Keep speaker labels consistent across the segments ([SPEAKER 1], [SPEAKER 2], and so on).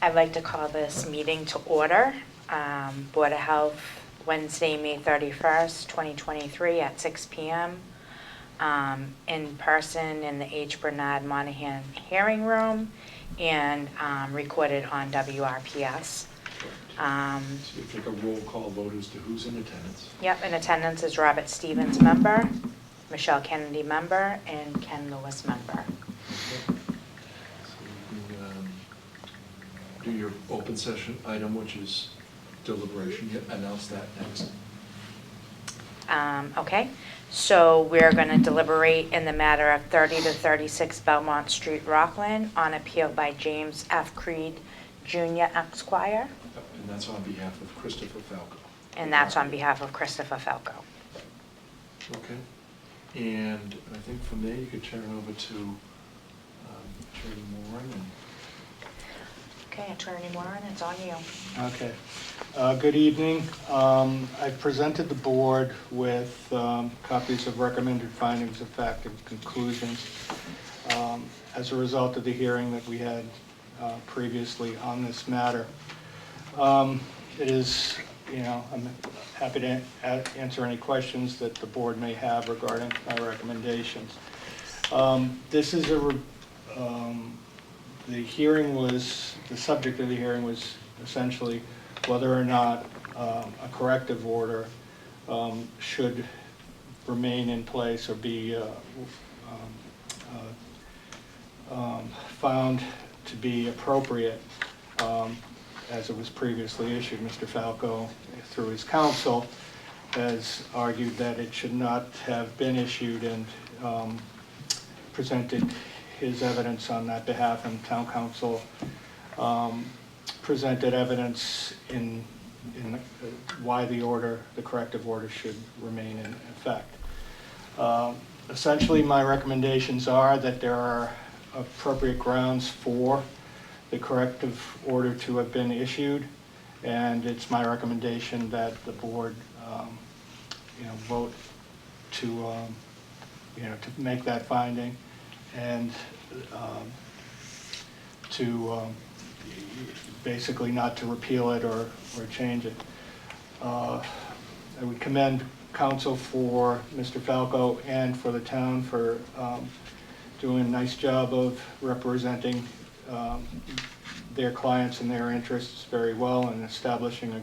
[SPEAKER 1] I'd like to call this meeting to order. Board of Health, Wednesday, May 31st, 2023 at 6 p.m. In person in the H. Bernard Monahan Hearing Room and recorded on WRPS.
[SPEAKER 2] So you take a roll call vote as to who's in attendance.
[SPEAKER 1] Yep, in attendance is Robert Stevens, member, Michelle Kennedy, member, and Ken Lewis, member.
[SPEAKER 2] Okay. So you can do your open session item, which is deliberation. You announce that next.
[SPEAKER 1] Okay, so we're going to deliberate in the matter of 30 to 36 Belmont Street, Rockland, on appeal by James F. Creed, Jr., Esquire.
[SPEAKER 2] And that's on behalf of Christopher Falco.
[SPEAKER 1] And that's on behalf of Christopher Falco.
[SPEAKER 2] Okay. And I think from there you could turn over to Attorney Moran.
[SPEAKER 1] Okay, Attorney Moran, it's on you.
[SPEAKER 3] Okay. Good evening. I've presented the board with copies of recommended findings of fact and conclusions as a result of the hearing that we had previously on this matter. It is, I'm happy to answer any questions that the board may have regarding my recommendations. The subject of the hearing was essentially whether or not a corrective order should remain in place or be found to be appropriate as it was previously issued. Mr. Falco, through his counsel, has argued that it should not have been issued and presented his evidence on that behalf, and town council presented evidence in why the corrective order should remain in effect. Essentially, my recommendations are that there are appropriate grounds for the corrective order to have been issued, and it's my recommendation that the board, vote to make that finding and to basically not to repeal it or change it. I would commend counsel for Mr. Falco and for the town for doing a nice job of representing their clients and their interests very well and establishing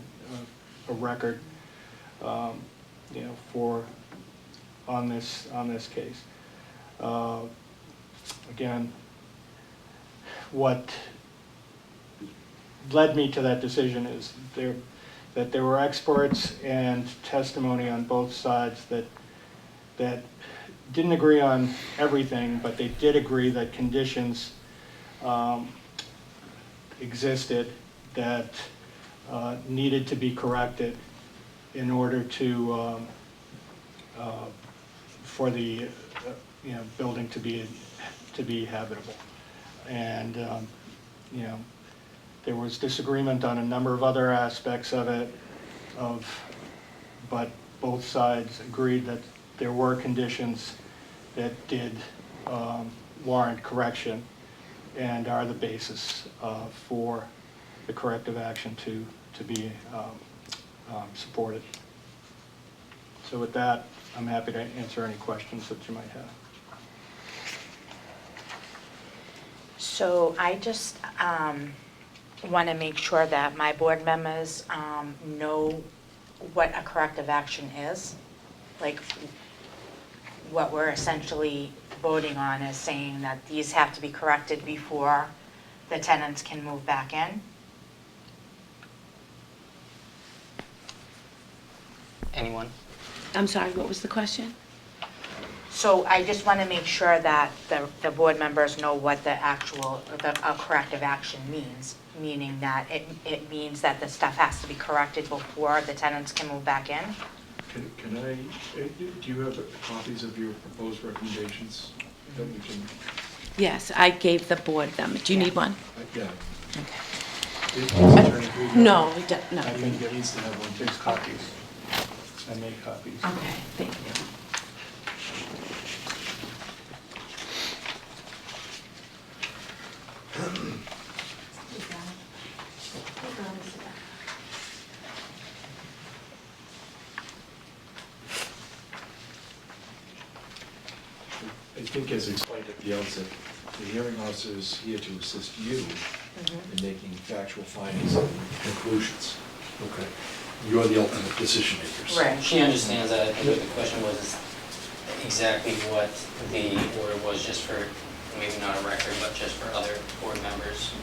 [SPEAKER 3] a record, on this case. Again, what led me to that decision is that there were experts and testimony on both sides that didn't agree on everything, but they did agree that conditions existed that needed to be corrected in order to for the building to be habitable. And there was disagreement on a number of other aspects of it, but both sides agreed that there were conditions that did warrant correction and are the basis for the corrective action to be supported. So with that, I'm happy to answer any questions that you might have.
[SPEAKER 1] So I just want to make sure that my board members know what a corrective action is. Like, what we're essentially voting on is saying that these have to be corrected before the tenants can move back in.
[SPEAKER 4] Anyone?
[SPEAKER 5] I'm sorry, what was the question?
[SPEAKER 1] So I just want to make sure that the board members know what a corrective action means, meaning that it means that the stuff has to be corrected before the tenants can move back in.
[SPEAKER 2] Can I, do you have copies of your proposed recommendations that we can?
[SPEAKER 5] Yes, I gave the board them. Do you need one?
[SPEAKER 2] Yeah.
[SPEAKER 5] Okay. No, we don't, no.
[SPEAKER 3] I think he needs to have one. There's copies. I made copies.
[SPEAKER 5] Okay, thank you.
[SPEAKER 2] think as explained at the outset, the hearing officer is here to assist you in making factual findings and conclusions. Okay. You're the ultimate decision makers.
[SPEAKER 1] Right.
[SPEAKER 4] She understands that. I think what the question was is exactly what the order was, just for, maybe not a record, but just for other board members.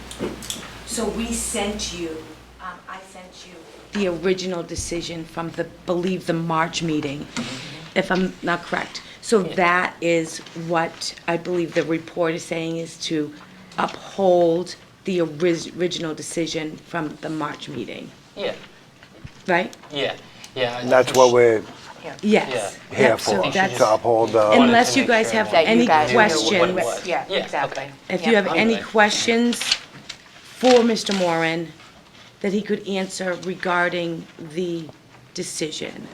[SPEAKER 5] So we sent you, I sent you the original decision from believe the March meeting, if I'm not correct. So
[SPEAKER 4] Yeah.
[SPEAKER 5] that is what I believe the report is saying, is to uphold the original decision from the March meeting,
[SPEAKER 4] Yeah,
[SPEAKER 5] right?
[SPEAKER 4] yeah, yeah. I
[SPEAKER 6] And that's
[SPEAKER 4] think
[SPEAKER 6] what
[SPEAKER 4] she-
[SPEAKER 6] we're
[SPEAKER 5] Yes.
[SPEAKER 4] Yeah.
[SPEAKER 6] here
[SPEAKER 5] Yep, so
[SPEAKER 6] for,
[SPEAKER 5] that's-
[SPEAKER 6] to uphold
[SPEAKER 4] Wanted to
[SPEAKER 5] Unless you
[SPEAKER 4] make
[SPEAKER 5] guys
[SPEAKER 4] sure
[SPEAKER 5] have
[SPEAKER 4] that
[SPEAKER 5] any
[SPEAKER 1] you guys knew what it
[SPEAKER 5] questions.
[SPEAKER 4] was.
[SPEAKER 1] Yeah,
[SPEAKER 4] Yeah,
[SPEAKER 1] exactly.
[SPEAKER 4] okay.
[SPEAKER 5] If
[SPEAKER 1] Yeah.
[SPEAKER 5] you have
[SPEAKER 4] I'm
[SPEAKER 5] any
[SPEAKER 4] good.
[SPEAKER 5] questions for Mr. Moran that he could answer regarding the decision.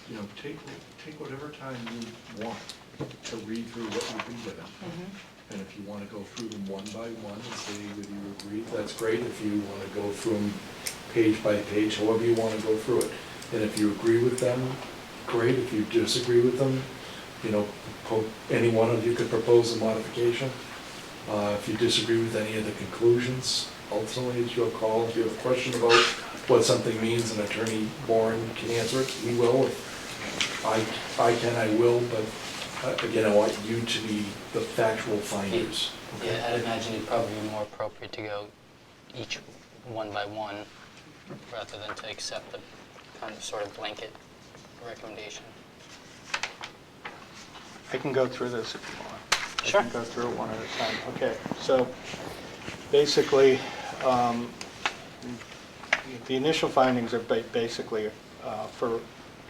[SPEAKER 2] You know, take whatever time you want to read through what you've been given. And if you want to go through them one by one and say whether you agree, that's great. If you want to go through them page by page, however you want to go through it. And if you agree with them, great. If you disagree with them, you know, any one of you could propose a modification. If you disagree with any of the conclusions, ultimately it's your call. If you have a question about what something means, and Attorney Warren can answer it, he will. If I can, I will, but again, I want you to be the factual finders.
[SPEAKER 4] Yeah, I'd imagine it'd probably be more appropriate to go each one by one, rather than to accept the kind of sort of blanket recommendation.
[SPEAKER 3] I can go through this if you want.
[SPEAKER 4] Sure.
[SPEAKER 3] I can go through it one at a time. Okay, so basically, the initial findings are basically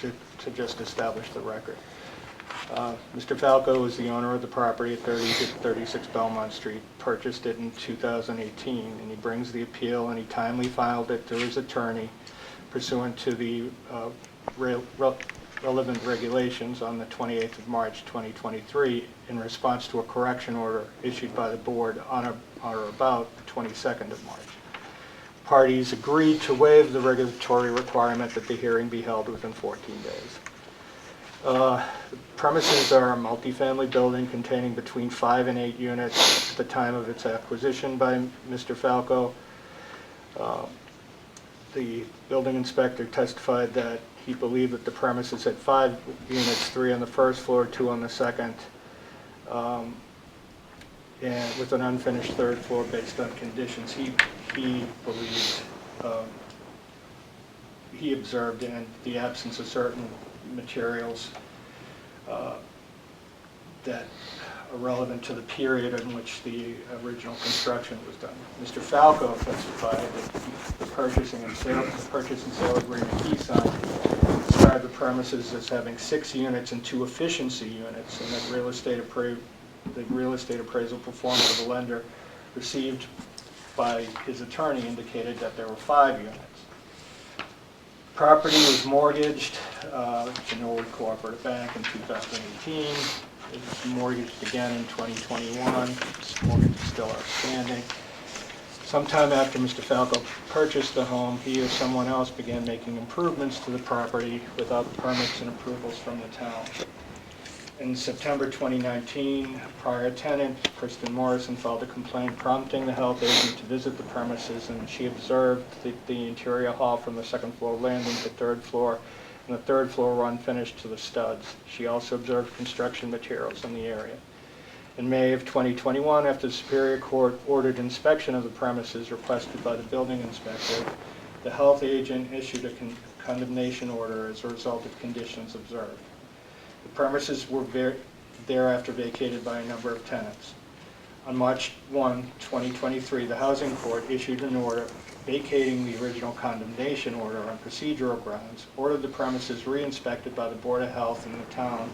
[SPEAKER 3] to just establish the record. Mr. Falco is the owner of the property at 36 Belmont Street, purchased it in 2018, and he brings the appeal, and he timely filed it through his attorney pursuant to the relevant regulations on the 28th of March 2023 in response to a correction order issued by the board on or about the 22nd of March. Parties agreed to waive the regulatory requirement that the hearing be held within 14 days. The premises are a multifamily building containing between 5 and 8 units at the time of its acquisition by Mr. Falco. The building inspector testified that he believed that the premises had 5 units, 3 on the first floor, 2 on the second, and with an unfinished third floor based on conditions he believed he observed in the absence of certain materials that are relevant to the period in which the original construction was done. Mr. Falco testified that the purchase and sale agreement he signed described the premises as having 6 units and 2 efficiency units, and that the real estate appraisal performed by the lender received by his attorney indicated that there were 5 units. Property was mortgaged to Norwood Cooperative Bank in 2018. It was mortgaged again in 2021. This mortgage is still outstanding. Sometime after Mr. Falco purchased the home, he or someone else began making improvements to the property without permits and approvals from the town. In September 2019, a prior tenant, Kristen Morrison, filed a complaint prompting the health agent to visit the premises, and she observed the interior hall from the second floor landing to third floor, and the third floor were unfinished to the studs. She also observed construction materials in the area. In May of 2021, after the Superior Court ordered inspection of the premises requested by the building inspector, the health agent issued a condemnation order as a result of conditions observed. The premises were thereafter vacated by a number of tenants. On March 1, 2023, the Housing Court issued an order vacating the original condemnation order on procedural grounds, ordered the premises re-inspected by the Board of Health in the town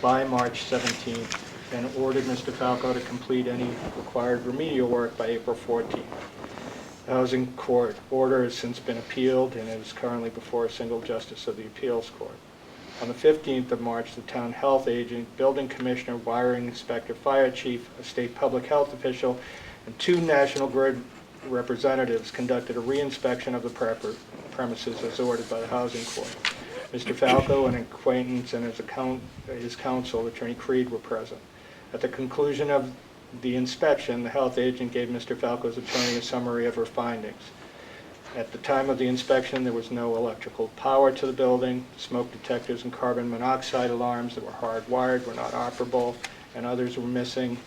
[SPEAKER 3] by March 17th, and ordered Mr. Falco to complete any required remedial work by April 14th. The Housing Court order has since been appealed and is currently before a single justice of the appeals court. On the 15th of March, the town health agent, building commissioner, wiring inspector, fire chief, a state public health official, and 2 National Grid representatives conducted a re-inspection of the premises as ordered by the Housing Court. Mr. Falco, an acquaintance, and his counsel, Attorney Creed, were present. At the conclusion of the inspection, the health agent gave Mr. Falco's attorney a summary of her findings. At the time of the inspection, there was no electrical power to the building. Smoke detectors and carbon monoxide alarms that were hardwired were not operable, and others were missing,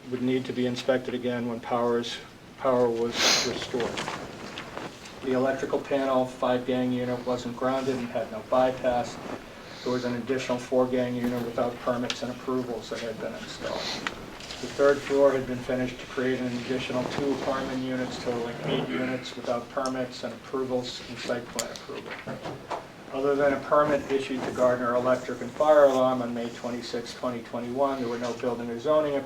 [SPEAKER 3] would need to be inspected again when power was restored. The electrical panel 5-gang unit wasn't grounded and had no bypass. There was an additional 4-gang unit without permits and approvals that had been installed. The third floor had been finished to create an additional 2 apartment units totaling 8 units without permits and approvals and site plan approval. Other than a permit issued to Gardner Electric and Fire Alarm on May 26, 2021, there were no building or zoning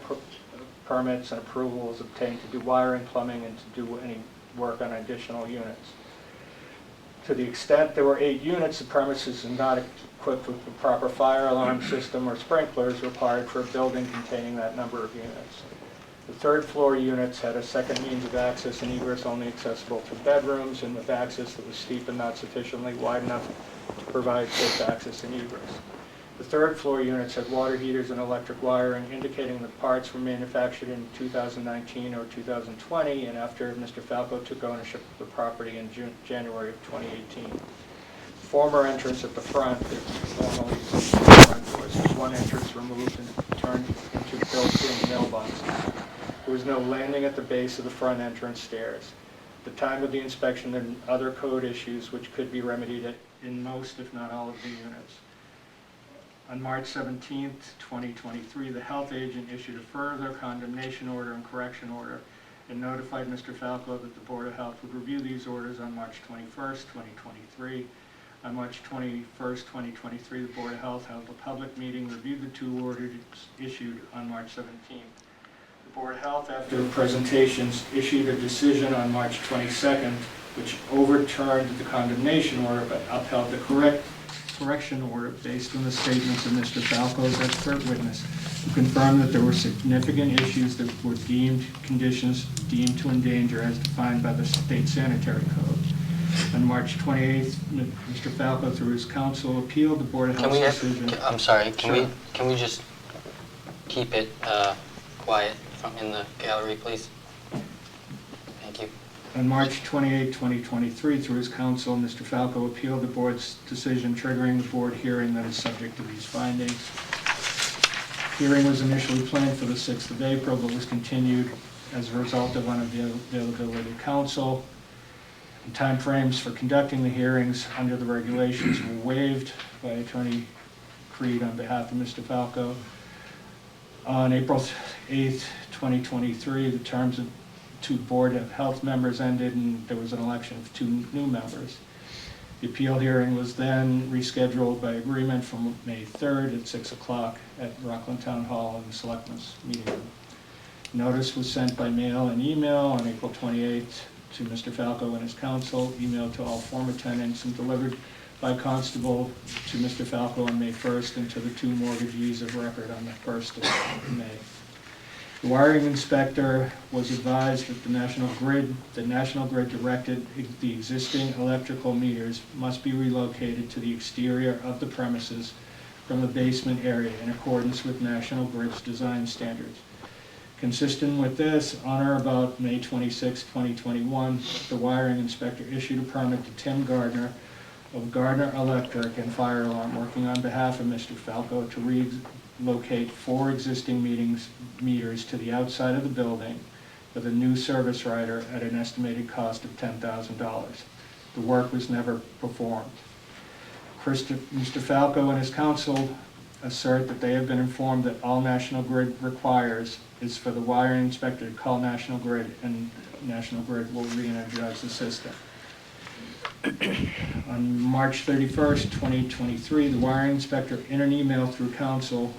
[SPEAKER 3] permits and approvals obtained to do wiring, plumbing, and to do any work on additional units. To the extent there were 8 units, the premises are not equipped with the proper fire alarm system or sprinklers required for a building containing that number of units. The third floor units had a second means of access and egress only accessible through bedrooms and with access that was steep and not sufficiently wide enough to provide safe access and egress. The third floor units had water heaters and electric wiring, indicating that parts were manufactured in 2019 or 2020 and after Mr. Falco took ownership of the property in January of 2018. The former entrance at the front, that formerly front doors, was one entrance removed and turned into built-in mailboxes. There was no landing at the base of the front entrance stairs. At the time of the inspection, there were other code issues which could be remedied in most, if not all, of the units. On March 17, 2023, the health agent issued a further condemnation order and correction order and notified Mr. Falco that the Board of Health would review these orders on March 21, 2023. On March 21, 2023, the Board of Health held a public meeting, reviewed the 2 orders issued on March 17. The Board of Health, after presentations, issued a decision on March 22nd, which overturned the condemnation order but upheld the correction order based on the statements of Mr. Falco's expert witness, who confirmed that there were significant issues that were conditions deemed to endanger as defined by the state sanitary code. On March 28th, Mr. Falco, through his counsel, appealed the Board of Health's decision.
[SPEAKER 4] I'm sorry,
[SPEAKER 3] Sure.
[SPEAKER 4] can we just keep it quiet in the gallery, please? Thank you.
[SPEAKER 3] On March 28, 2023, through his counsel, Mr. Falco appealed the board's decision, triggering the board hearing that is subject to these findings. Hearing was initially planned for the 6th of April, but was continued as a result of unavailability of counsel. And timeframes for conducting the hearings under the regulations were waived by Attorney Creed on behalf of Mr. Falco. On April 8, 2023, the terms of 2 Board of Health members ended and there was an election of 2 new members. The appeal hearing was then rescheduled by agreement from May 3rd at 6 o'clock at Rockland Town Hall in the Selectmen's meeting room. Notice was sent by mail and email on April 28th to Mr. Falco and his counsel, emailed to all former tenants, and delivered by constable to Mr. Falco on May 1st and to the 2 mortgagees of record on the 1st of May. The wiring inspector was advised that the National Grid directed the existing electrical meters must be relocated to the exterior of the premises from the basement area in accordance with National Grid's design standards. Consistent with this, on or about May 26, 2021, the wiring inspector issued a permit to Tim Gardner of Gardner Electric and Fire Alarm, working on behalf of Mr. Falco, to relocate 4 existing meters to the outside of the building with a new service rider at an estimated cost of $10,000. The work was never performed. Mr. Falco and his counsel assert that they have been informed that all National Grid requires is for the wiring inspector to call National Grid, and National Grid will re-energize the system. On March 31st, 2023, the wiring inspector, in an email through counsel,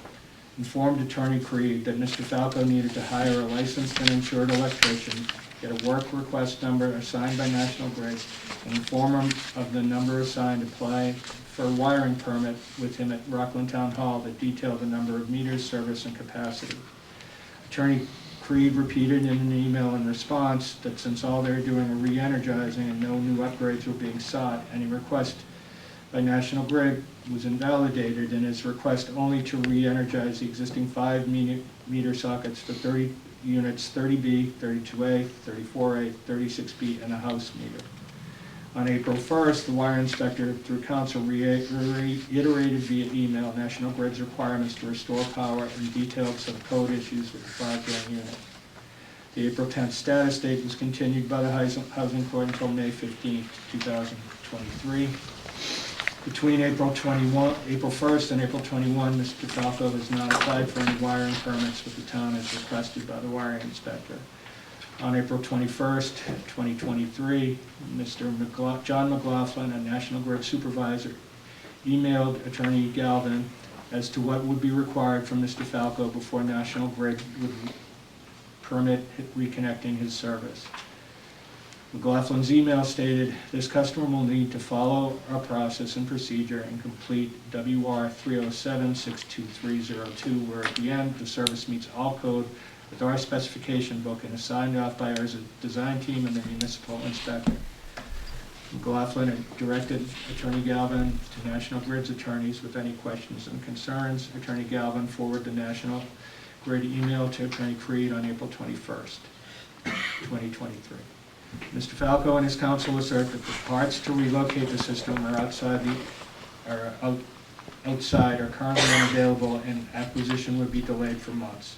[SPEAKER 3] informed Attorney Creed that Mr. Falco needed to hire a licensed and insured electrician, get a work request number assigned by National Grid, and inform him of the number assigned, apply for a wiring permit with him at Rockland Town Hall that detailed the number of meters, service, and capacity. Attorney Creed repeated in an email in response that since all they're doing are re-energizing and no new upgrades were being sought, any request by National Grid was invalidated and his request only to re-energize the existing 5-meter sockets for 30 units 30B, 32A, 34A, 36B, and a house meter. On April 1st, the wire inspector, through council, reiterated via email National Grid's requirements to restore power and detailed some code issues with the 5-gang unit. The April 10th status date was continued by the Housing Court until May 15th, 2023. Between April 1st and April 21, Mr. Falco has not applied for any wiring permits with the town as requested by the wiring inspector. On April 21st, 2023, Mr. John McLaughlin, a National Grid supervisor, emailed Attorney Galvin as to what would be required from Mr. Falco before National Grid would permit reconnecting his service. McLaughlin's email stated, "This customer will need to follow our process and procedure and complete WR 307-62302, where at the end the service meets all code with our specification book and is signed off by our design team and the municipal inspector." McLaughlin had directed Attorney Galvin to National Grid's attorneys with any questions and concerns. Attorney Galvin forwarded the National Grid email to Attorney Creed on April 21st, 2023. Mr. Falco and his counsel assert that the parts to relocate the system are outside are currently unavailable and acquisition would be delayed for months.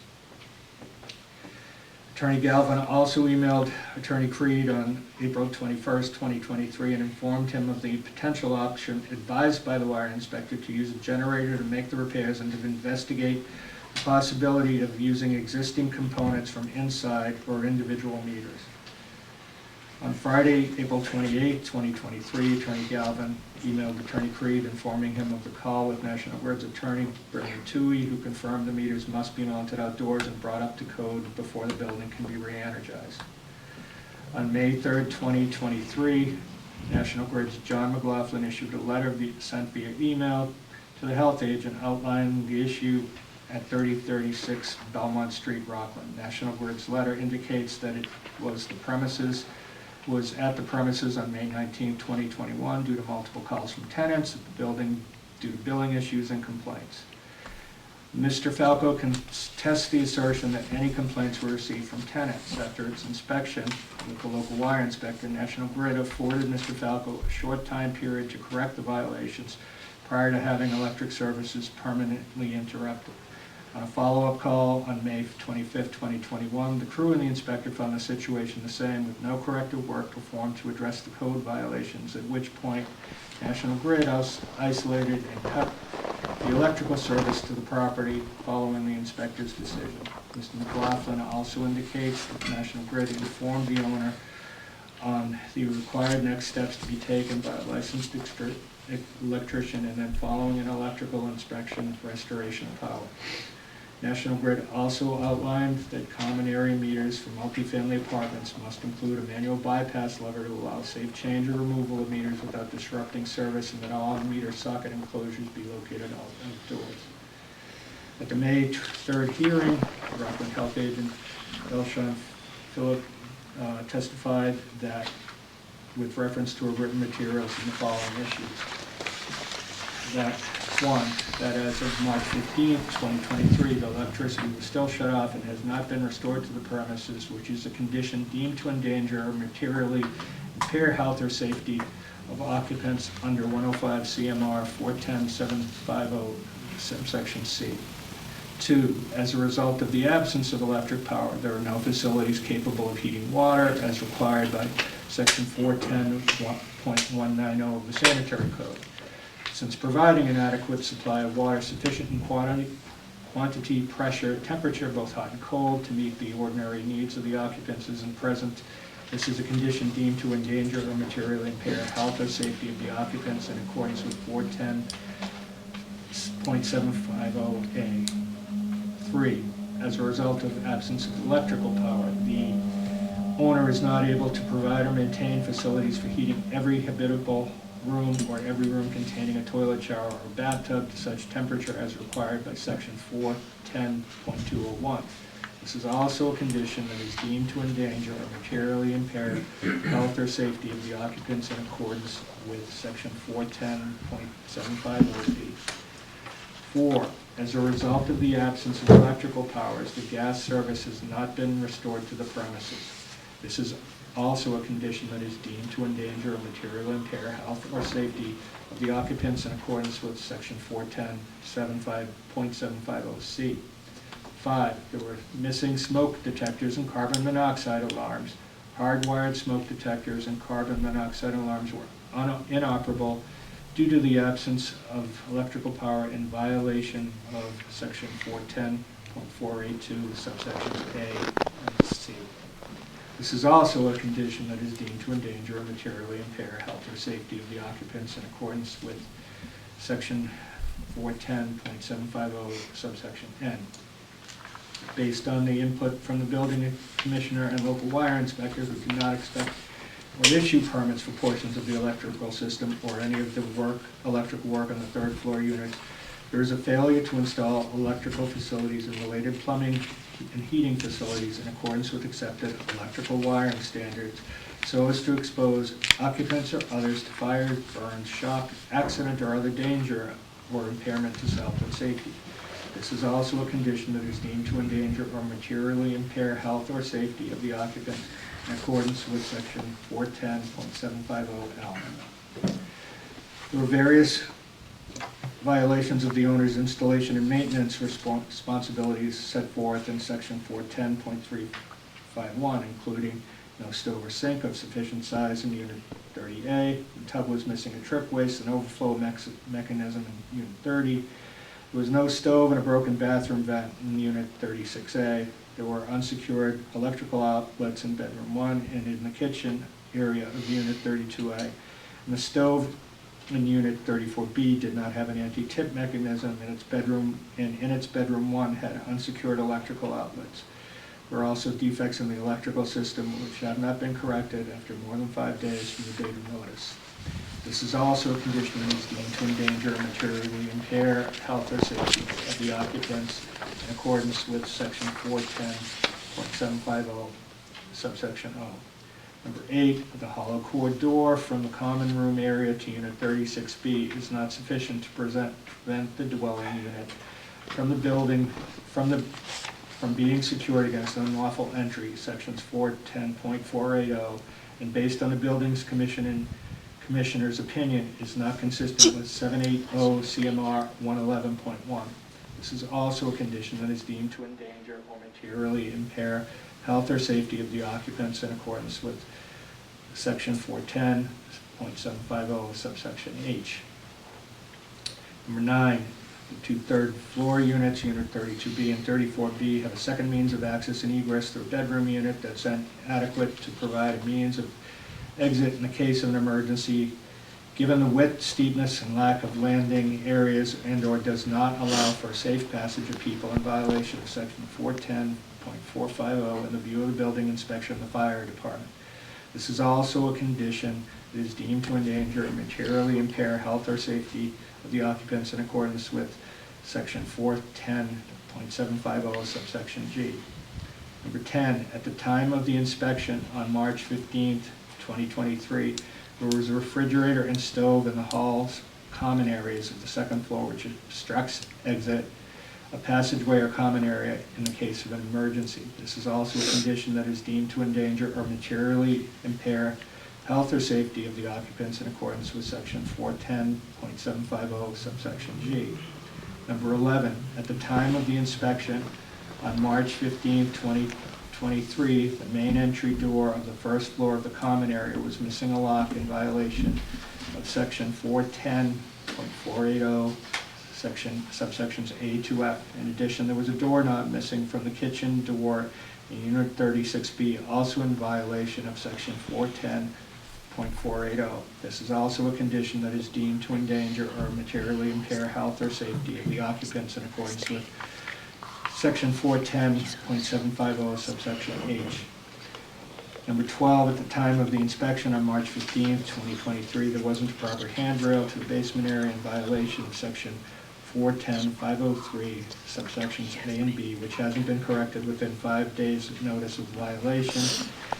[SPEAKER 3] Attorney Galvin also emailed Attorney Creed on April 21st, 2023 and informed him of the potential option advised by the wire inspector to use a generator to make the repairs and to investigate the possibility of using existing components from inside or individual meters. On Friday, April 28, 2023, Attorney Galvin emailed Attorney Creed informing him of the call with National Grid's attorney, Brendan Toohey, who confirmed the meters must be mounted outdoors and brought up to code before the building can be re-energized. On May 3, 2023, National Grid's John McLaughlin issued a letter sent via email to the health agent outlining the issue at 3036 Belmont Street, Rockland. National Grid's letter indicates that it was at the premises on May 19, 2021 due to multiple calls from tenants at the building due to billing issues and complaints. Mr. Falco contests the assertion that any complaints were received from tenants. After its inspection with the local wire inspector, National Grid afforded Mr. Falco a short time period to correct the violations prior to having electric services permanently interrupted. On a follow-up call on May 25, 2021, the crew and the inspector found the situation the same, with no corrective work performed to address the code violations, at which point National Grid isolated and cut the electrical service to the property following the inspector's decision. Mr. McLaughlin also indicates that National Grid informed the owner on the required next steps to be taken by a licensed electrician and then following an electrical inspection, restoration of power. National Grid also outlined that common area meters for multifamily apartments must include a manual bypass lever to allow safe change or removal of meters without disrupting service, and that all meter socket enclosures be located outdoors. At the May 3rd hearing, Rockland Health Agent Elshon Phillip testified that with reference to written materials in the following issues. That as of March 15, 2023, the electricity was still shut off and has not been restored to the premises, which is a condition deemed to endanger or materially impair health or safety of occupants under 105 CMR 410-750, subsection C. 2, as a result of the absence of electric power, there are no facilities capable of heating water as required by section 410.190 of the sanitary code. Since providing an adequate supply of water sufficient in quantity, pressure, temperature, both hot and cold, to meet the ordinary needs of the occupants isn't present, this is a condition deemed to endanger or materially impair health or safety of the occupants in accordance with 410.750A. 3, as a result of absence of electrical power, the owner is not able to provide or maintain facilities for heating every habitable room or every room containing a toilet, shower, or bathtub to such temperature as required by section 410.201. This is also a condition that is deemed to endanger or materially impair health or safety of the occupants in accordance with section 410.750B. 4, as a result of the absence of electrical powers, the gas service has not been restored to the premises. This is also a condition that is deemed to endanger or materially impair health or safety of the occupants in accordance with section 410.750C. 5, there were missing smoke detectors and carbon monoxide alarms. Hardwired smoke detectors and carbon monoxide alarms were inoperable due to the absence of electrical power in violation of section 410.482, subsections A and C. This is also a condition that is deemed to endanger or materially impair health or safety of the occupants in accordance with section 410.750, subsection N. Based on the input from the building commissioner and local wire inspector, who do not expect or issue permits for portions of the electrical system or any of the electrical work on the third floor units, there is a failure to install electrical facilities and related plumbing and heating facilities in accordance with accepted electrical wiring standards, so as to expose occupants or others to fire, burns, shock, accident, or other danger or impairment to health and safety. This is also a condition that is deemed to endanger or materially impair health or safety of the occupant in accordance with section 410.750L. There were various violations of the owner's installation and maintenance responsibilities set forth in section 410.351, including no stove or sink of sufficient size in unit 30A, the tub was missing a trip waste and overflow mechanism in unit 30, there was no stove and a broken bathroom vent in unit 36A, there were unsecured electrical outlets in bedroom 1 and in the kitchen area of unit 32A, and the stove in unit 34B did not have an anti-tip mechanism in its bedroom, and in its bedroom 1 had unsecured electrical outlets. There were also defects in the electrical system which have not been corrected after more than 5 days from the date of notice. This is also a condition that is deemed to endanger or materially impair health or safety of the occupants in accordance with section 410.750, subsection O. Number 8, the hollow core door from the common room area to unit 36B is not sufficient to prevent the dwelling unit from the building from being secured against unlawful entry, sections 410.480, and based on the building's commissioner's opinion, is not consistent with 780 CMR 111.1. This is also a condition that is deemed to endanger or materially impair health or safety of the occupants in accordance with section 410.750, subsection H. Number 9, the 2/3 floor units, unit 32B and 34B, have a second means of access and egress through a bedroom unit that's adequate to provide a means of exit in the case of an emergency, given the width, steepness, and lack of landing areas, and/or does not allow for safe passage of people in violation of section 410.450 in the view of the building inspection of the fire department. This is also a condition that is deemed to endanger and materially impair health or safety of the occupants in accordance with section 410.750, subsection G. Number 10, at the time of the inspection on March 15th, 2023, there was a refrigerator and stove in the hall's common areas of the second floor, which obstructs exit, a passageway or common area in the case of an emergency. This is also a condition that is deemed to endanger or materially impair health or safety of the occupants in accordance with section 410.750, subsection G. Number 11, at the time of the inspection on March 15, 2023, the main entry door of the first floor of the common area was missing a lock in violation of section 410.480, subsections A to F. In addition, there was a doorknob missing from the kitchen door in unit 36B, also in violation of section 410.480. This is also a condition that is deemed to endanger or materially impair health or safety of the occupants in accordance with section 410.750, subsection H. Number 12, at the time of the inspection on March 15, 2023, there wasn't a proper handrail to the basement area in violation of section 410-503, subsections A and B, which hasn't been corrected within 5 days of notice of violation.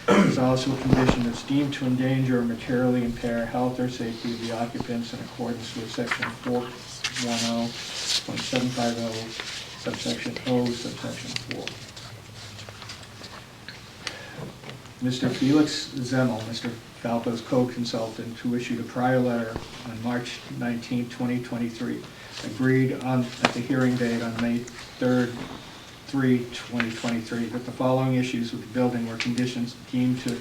[SPEAKER 3] There's also a condition that's deemed to endanger or materially impair health or safety of the occupants in accordance with section 410.750, subsection O, subsection 4. Mr. Felix Zemmel, Mr. Falco's code consultant, who issued a prior letter on March 19, 2023, agreed at the hearing date on May 3rd, 2023, that the following issues with the building were conditions deemed to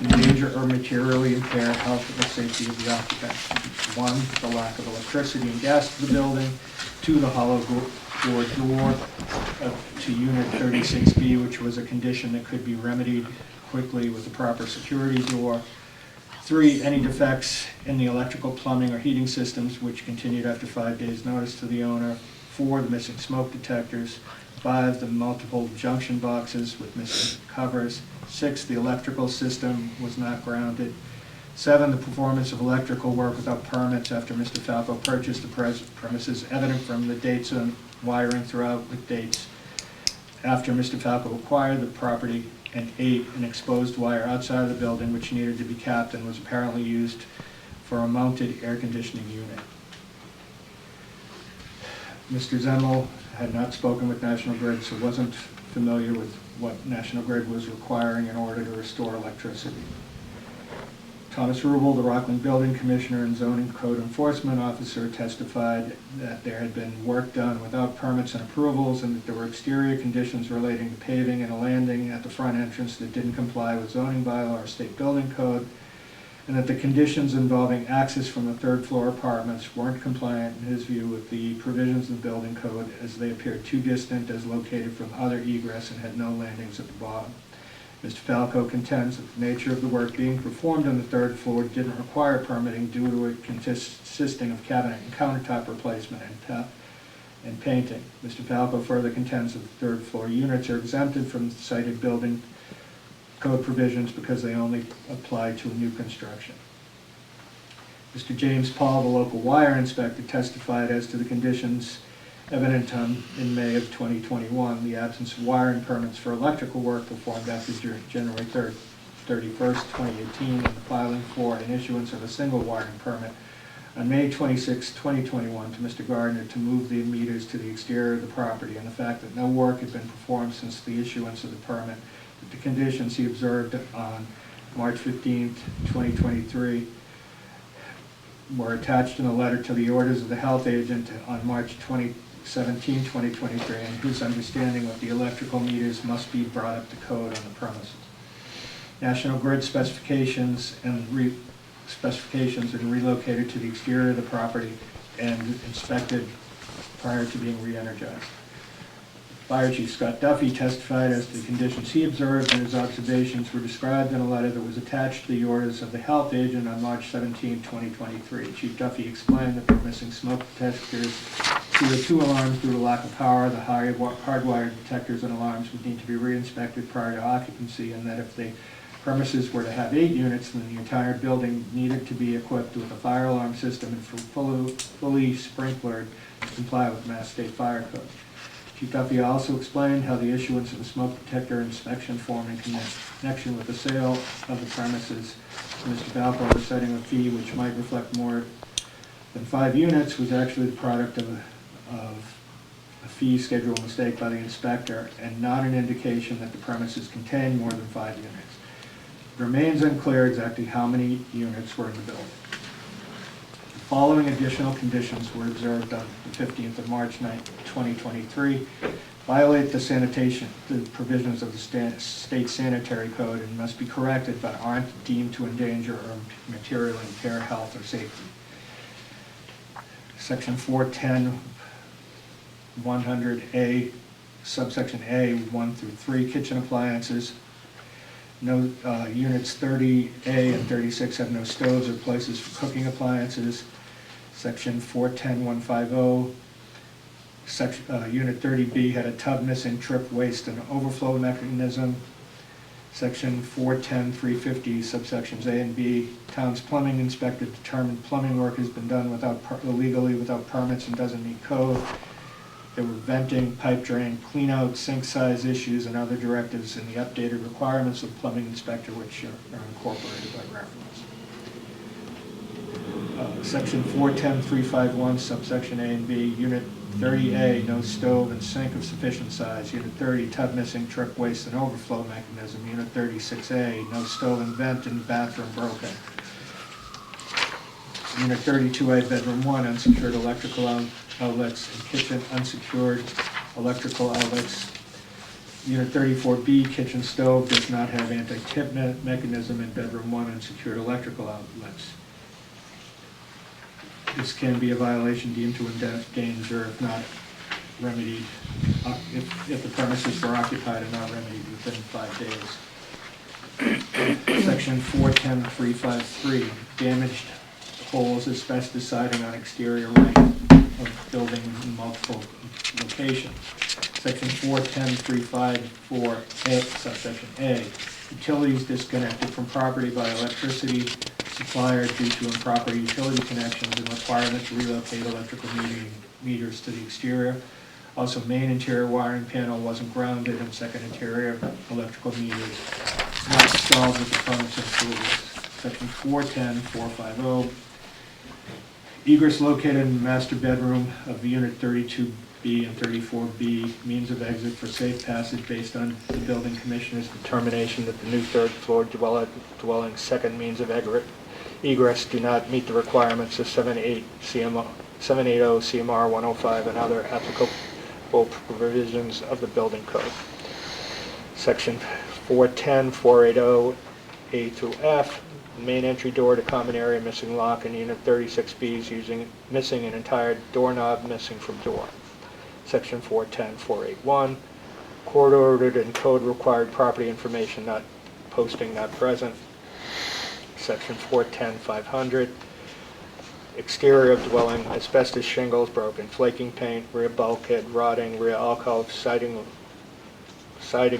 [SPEAKER 3] endanger or materially impair health or safety of the occupants. 1, the lack of electricity and gas to the building. 2, the hollow door to Unit 36B, which was a condition that could be remedied quickly with the proper security door. 3, any defects in the electrical, plumbing, or heating systems which continued after 5 days' notice to the owner. 4, the missing smoke detectors. 5, the multiple junction boxes with missing covers. 6, the electrical system was not grounded. 7, the performance of electrical work without permits after Mr. Falco purchased the premises, evident from the dates on wiring throughout with dates after Mr. Falco acquired the property. And 8, an exposed wire outside of the building which needed to be capped and was apparently used for a mounted air conditioning unit. Mr. Zemmel had not spoken with National Grid, so wasn't familiar with what National Grid was requiring in order to restore electricity. Thomas Rubel, the Rockland Building Commissioner and Zoning Code Enforcement Officer, testified that there had been work done without permits and approvals, and that there were exterior conditions relating to paving and a landing at the front entrance that didn't comply with zoning bylaw or state building code, and that the conditions involving access from the third floor apartments weren't compliant, in his view, with the provisions of the building code, as they appeared too distant as located from other egress and had no landings at the bottom. Mr. Falco contends that the nature of the work being performed on the third floor didn't require permitting due to it consisting of cabinet and countertop replacement and painting. Mr. Falco further contends that the third floor units are exempted from the cited building code provisions because they only apply to new construction. Mr. James Paul, the local wire inspector, testified as to the conditions evident in May of 2021, the absence of wiring permits for electrical work performed after January 31st, 2018, and the filing for an issuance of a single wiring permit on May 26, 2021 to Mr. Gardner to move the meters to the exterior of the property, and the fact that no work had been performed since the issuance of the permit, that the conditions he observed on March 15, 2023 were attached in a letter to the orders of the health agent on March 17, 2023, and whose understanding of the electrical meters must be brought up to code on the premises. National Grid specifications and relocated to the exterior of the property and inspected prior to being re-energized. Fire Chief Scott Duffy testified as to the conditions he observed, and his observations were described in a letter that was attached to the orders of the health agent on March 17, 2023. Chief Duffy explained that the missing smoke detectors, CO2 alarms due to lack of power, the hardwired detectors and alarms would need to be re-inspected prior to occupancy, and that if the premises were to have 8 units, then the entire building needed to be equipped with a fire alarm system and fully sprinklered to comply with Mass State Fire Code. Chief Duffy also explained how the issuance of a smoke detector inspection form in connection with the sale of the premises to Mr. Falco for setting a fee which might reflect more than 5 units was actually the product of a fee schedule mistake by the inspector and not an indication that the premises contained more than 5 units. It remains unclear exactly how many units were in the building. The following additional conditions were observed on the 15th of March 2023, violate the provisions of the state sanitary code and must be corrected but aren't deemed to endanger or materially impair health or safety. Section 410, 100A, subsection A, 1 through 3, kitchen appliances. No units 30A and 36 have no stoves or places for cooking appliances. Section 410.150, Unit 30B had a tub missing trip, waste, and overflow mechanism. Section 410-350, subsections A and B, town's plumbing inspector determined plumbing work has been done illegally without permits and doesn't meet code. There were venting, pipe drain, clean-out, sink size issues, and other directives in the updated requirements of plumbing inspector, which are incorporated by reference. Section 410-351, subsection A and B, Unit 30A, no stove and sink of sufficient size. Unit 30, tub missing, trip waste and overflow mechanism. Unit 36A, no stove and vent in bathroom broken. Unit 32A, bedroom 1, unsecured electrical outlets and kitchen unsecured electrical outlets. Unit 34B, kitchen stove, does not have anti-tip mechanism in bedroom 1, unsecured electrical outlets. This can be a violation deemed to endanger if not remedied, if the premises were occupied and not remedied within 5 days. Section 410-353, damaged holes, asbestos siding on exterior right of building in multiple locations. Section 410-354A, subsection A, utilities disconnected from property by electricity supplier due to improper utility connections and requirement to relocate electrical meters to the exterior. Also, main interior wiring panel wasn't grounded and second interior electrical meters not installed with the permits and approvals. Section 410-450, egress located in the master bedroom of Unit 32B and 34B, means of exit for safe passage based on the building commissioner's determination that the new third floor dwelling second means of egress do not meet the requirements of 780 CMR 105 and other applicable provisions of the building code. Section 410-480 A through F, main entry door to common area missing lock, and Unit 36B is missing an entire doorknob missing from door. Section 410-481, court ordered and code required property information not posting not present. Section 410-500, exterior of dwelling, asbestos shingles broken, flaking paint, rear bulkhead rotting, rear alcove siding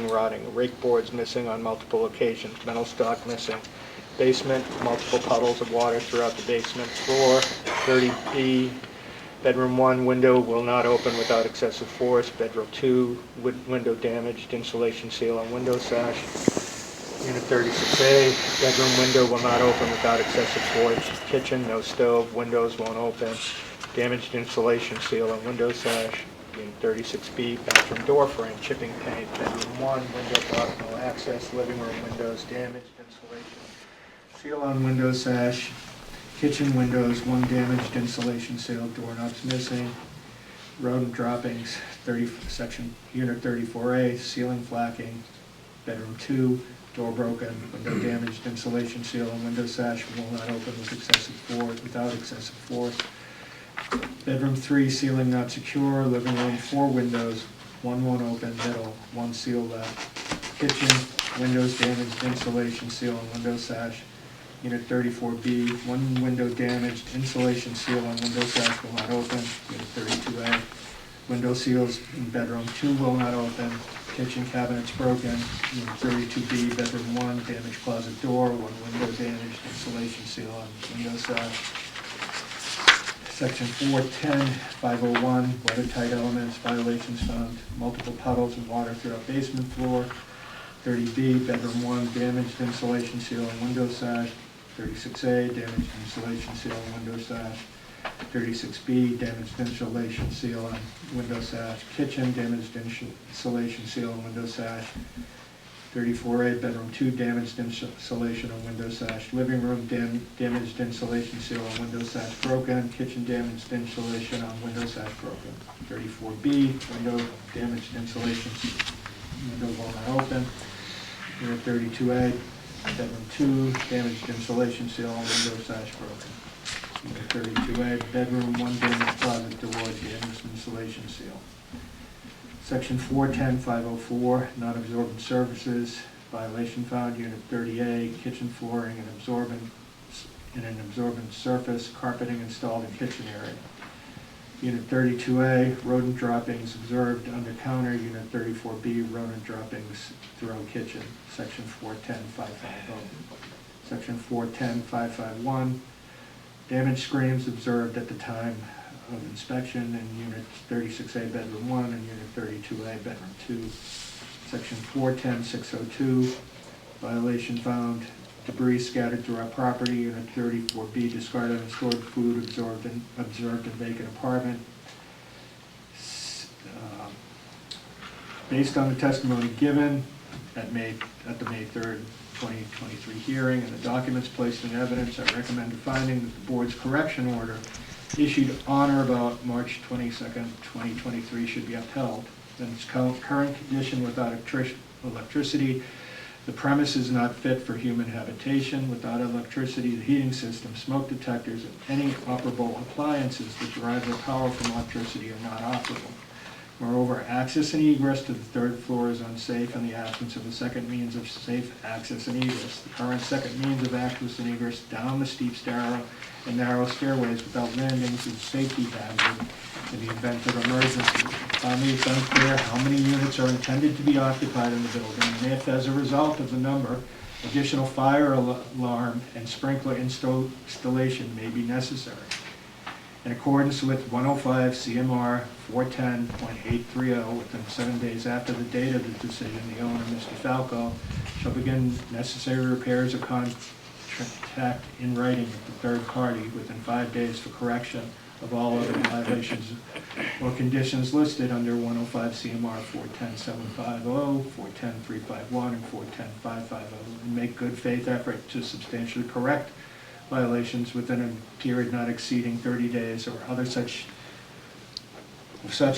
[SPEAKER 3] rotting, rake boards missing on multiple locations, metal stock missing, basement, multiple puddles of water throughout the basement floor. 30B, bedroom 1, window will not open without excessive force. Bedroom 2, window damaged, insulation seal on window sash. Unit 36A, bedroom window will not open without excessive force. Kitchen, no stove, windows won't open. Damaged insulation seal on window sash. Unit 36B, bathroom door frame, chipping paint. Bedroom 1, window block, no access. Living room windows damaged, insulation seal on window sash. Kitchen windows, 1 damaged insulation seal, doorknobs missing. Rodent droppings, section Unit 34A, ceiling flacking. Bedroom 2, door broken, window damaged, insulation seal and window sash will not open without excessive force. Bedroom 3, ceiling not secure. Living room, 4 windows, 1 won't open, middle, 1 seal left. Kitchen, windows damaged, insulation seal and window sash. Unit 34B, 1 window damaged, insulation seal on window sash will not open. Unit 32A, window seals in bedroom 2 will not open. Kitchen cabinets broken. Unit 32B, bedroom 1, damaged closet door, 1 window damaged, insulation seal on window sash. Section 410-501, weathertight elements, violations found, multiple puddles of water throughout basement floor. 30B, bedroom 1, damaged insulation seal and window sash. 36A, damaged insulation seal and window sash. 36B, damaged insulation seal and window sash. Kitchen, damaged insulation seal and window sash. 34A, bedroom 2, damaged insulation and window sash. Living room, damaged insulation seal and window sash broken. Kitchen, damaged insulation on window sash broken. 34B, window damaged insulation, window will not open. Unit 32A, bedroom 2, damaged insulation seal and window sash broken. Unit 32A, bedroom 1, damaged closet door, damaged insulation seal. Section 410-504, non-absorbent surfaces, violation found. Unit 30A, kitchen flooring and an absorbent surface, carpeting installed in kitchen area. Unit 32A, rodent droppings observed under counter. Unit 34B, rodent droppings throughout kitchen. Section 410.550. Section 410.551, damage screams observed at the time of inspection in Unit 36A, bedroom 1, and Unit 32A, bedroom 2. Section 410.602, violation found, debris scattered throughout property. Unit 34B, discarded and stored food observed in vacant apartment. Based on the testimony given at the May 3rd, 2023 hearing and the documents placed in evidence, I recommend finding that the board's correction order issued on or about March 22nd, 2023 should be upheld. In its current condition without electricity, the premise is not fit for human habitation. Without electricity, the heating system, smoke detectors, and any operable appliances that derive their power from electricity are not operable. Moreover, access and egress to the third floor is unsafe in the absence of a second means of safe access and egress. The current second means of access and egress down the steep and narrow stairways without landings is a safety hazard in the event of emergency. Finally, it's unclear how many units are intended to be occupied in the building, and if, as a result of the number, additional fire alarm and sprinkler installation may be necessary. In accordance with 105 CMR 410.830, within 7 days after the date of the decision, the owner, Mr. Falco, shall begin necessary repairs or contact in writing with the third party within 5 days for correction of all other violations or conditions listed under 105 CMR 410.750, 410.351, and 410.550, and make good faith effort to substantially correct violations within a period not exceeding 30 days or other such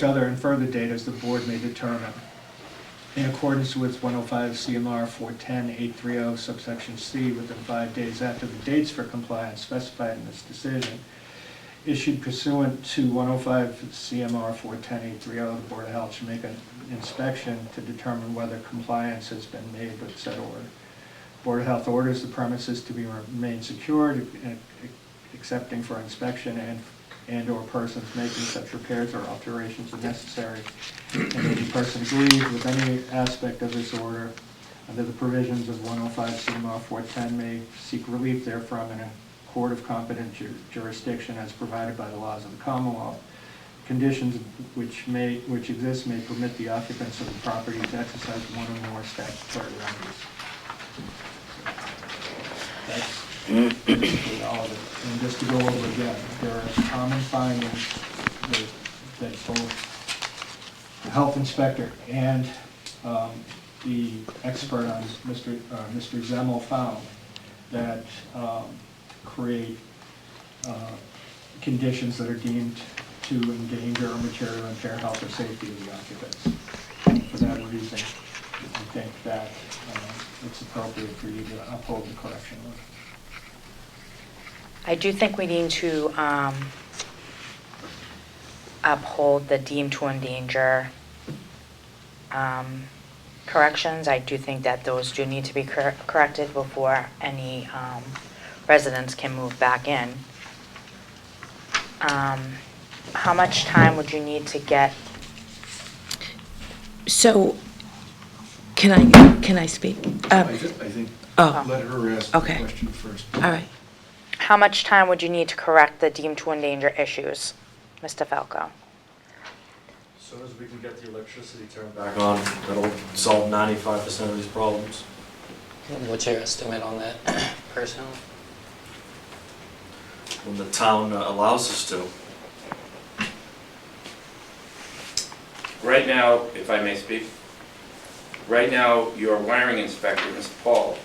[SPEAKER 3] other and further date as the board may determine. In accordance with 105 CMR 410.830 subsection C, within 5 days after the dates for compliance specified in this decision, issued pursuant to 105 CMR 410.830, the Board of Health should make an inspection to determine whether compliance has been made with said order. Board of Health orders the premises to be remain secured, excepting for inspection and or persons making such repairs or alterations as necessary. And any person agrees with any aspect of this order under the provisions of 105 CMR 410 may seek relief therefrom in a court of competent jurisdiction as provided by the laws of the Commonwealth. Conditions which exist may permit the occupants of the property to exercise one or more statutory remedies. That's basically all of it. And just to go over again, there are common findings that both the health inspector and the expert on Mr. Zemmel found that create conditions that are deemed to endanger or materially impair health or safety of the occupants. And for that reason, I think that it's appropriate for you to uphold the correction order.
[SPEAKER 1] I do think we need to uphold the deem to endanger corrections. I do think that those do need to be corrected before any residents can move back in. How much time would you need to get?
[SPEAKER 5] So, can I speak?
[SPEAKER 2] I think
[SPEAKER 5] Oh.
[SPEAKER 2] let her ask
[SPEAKER 5] Okay.
[SPEAKER 2] the question first.
[SPEAKER 5] All right.
[SPEAKER 1] How much time would you need to correct the deem to endanger issues, Mr. Falco?
[SPEAKER 6] As soon as we can get the electricity turned back on, that'll solve 95% of these problems.
[SPEAKER 4] What's your estimate on that, personally?
[SPEAKER 6] When the town allows us to.
[SPEAKER 7] Right now, if I may speak, right now, your wiring inspector, Mr. Paul,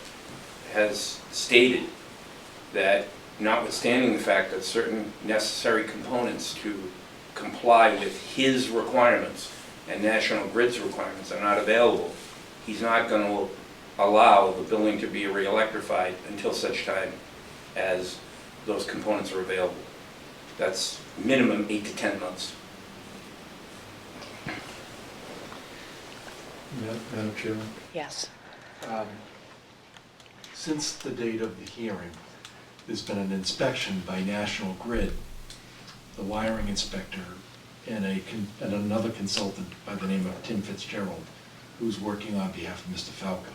[SPEAKER 7] has stated that notwithstanding the fact that certain necessary components to comply with his requirements and National Grid's requirements are not available, he's not going to allow the building to be re-electrified until such time as those components are available. That's minimum 8 to 10 months.
[SPEAKER 2] Madam Chairman,
[SPEAKER 1] Yes.
[SPEAKER 2] since the date of the hearing, there's been an inspection by National Grid the wiring inspector and and another consultant by the name of Tim Fitzgerald, who's working on behalf of Mr. Falco.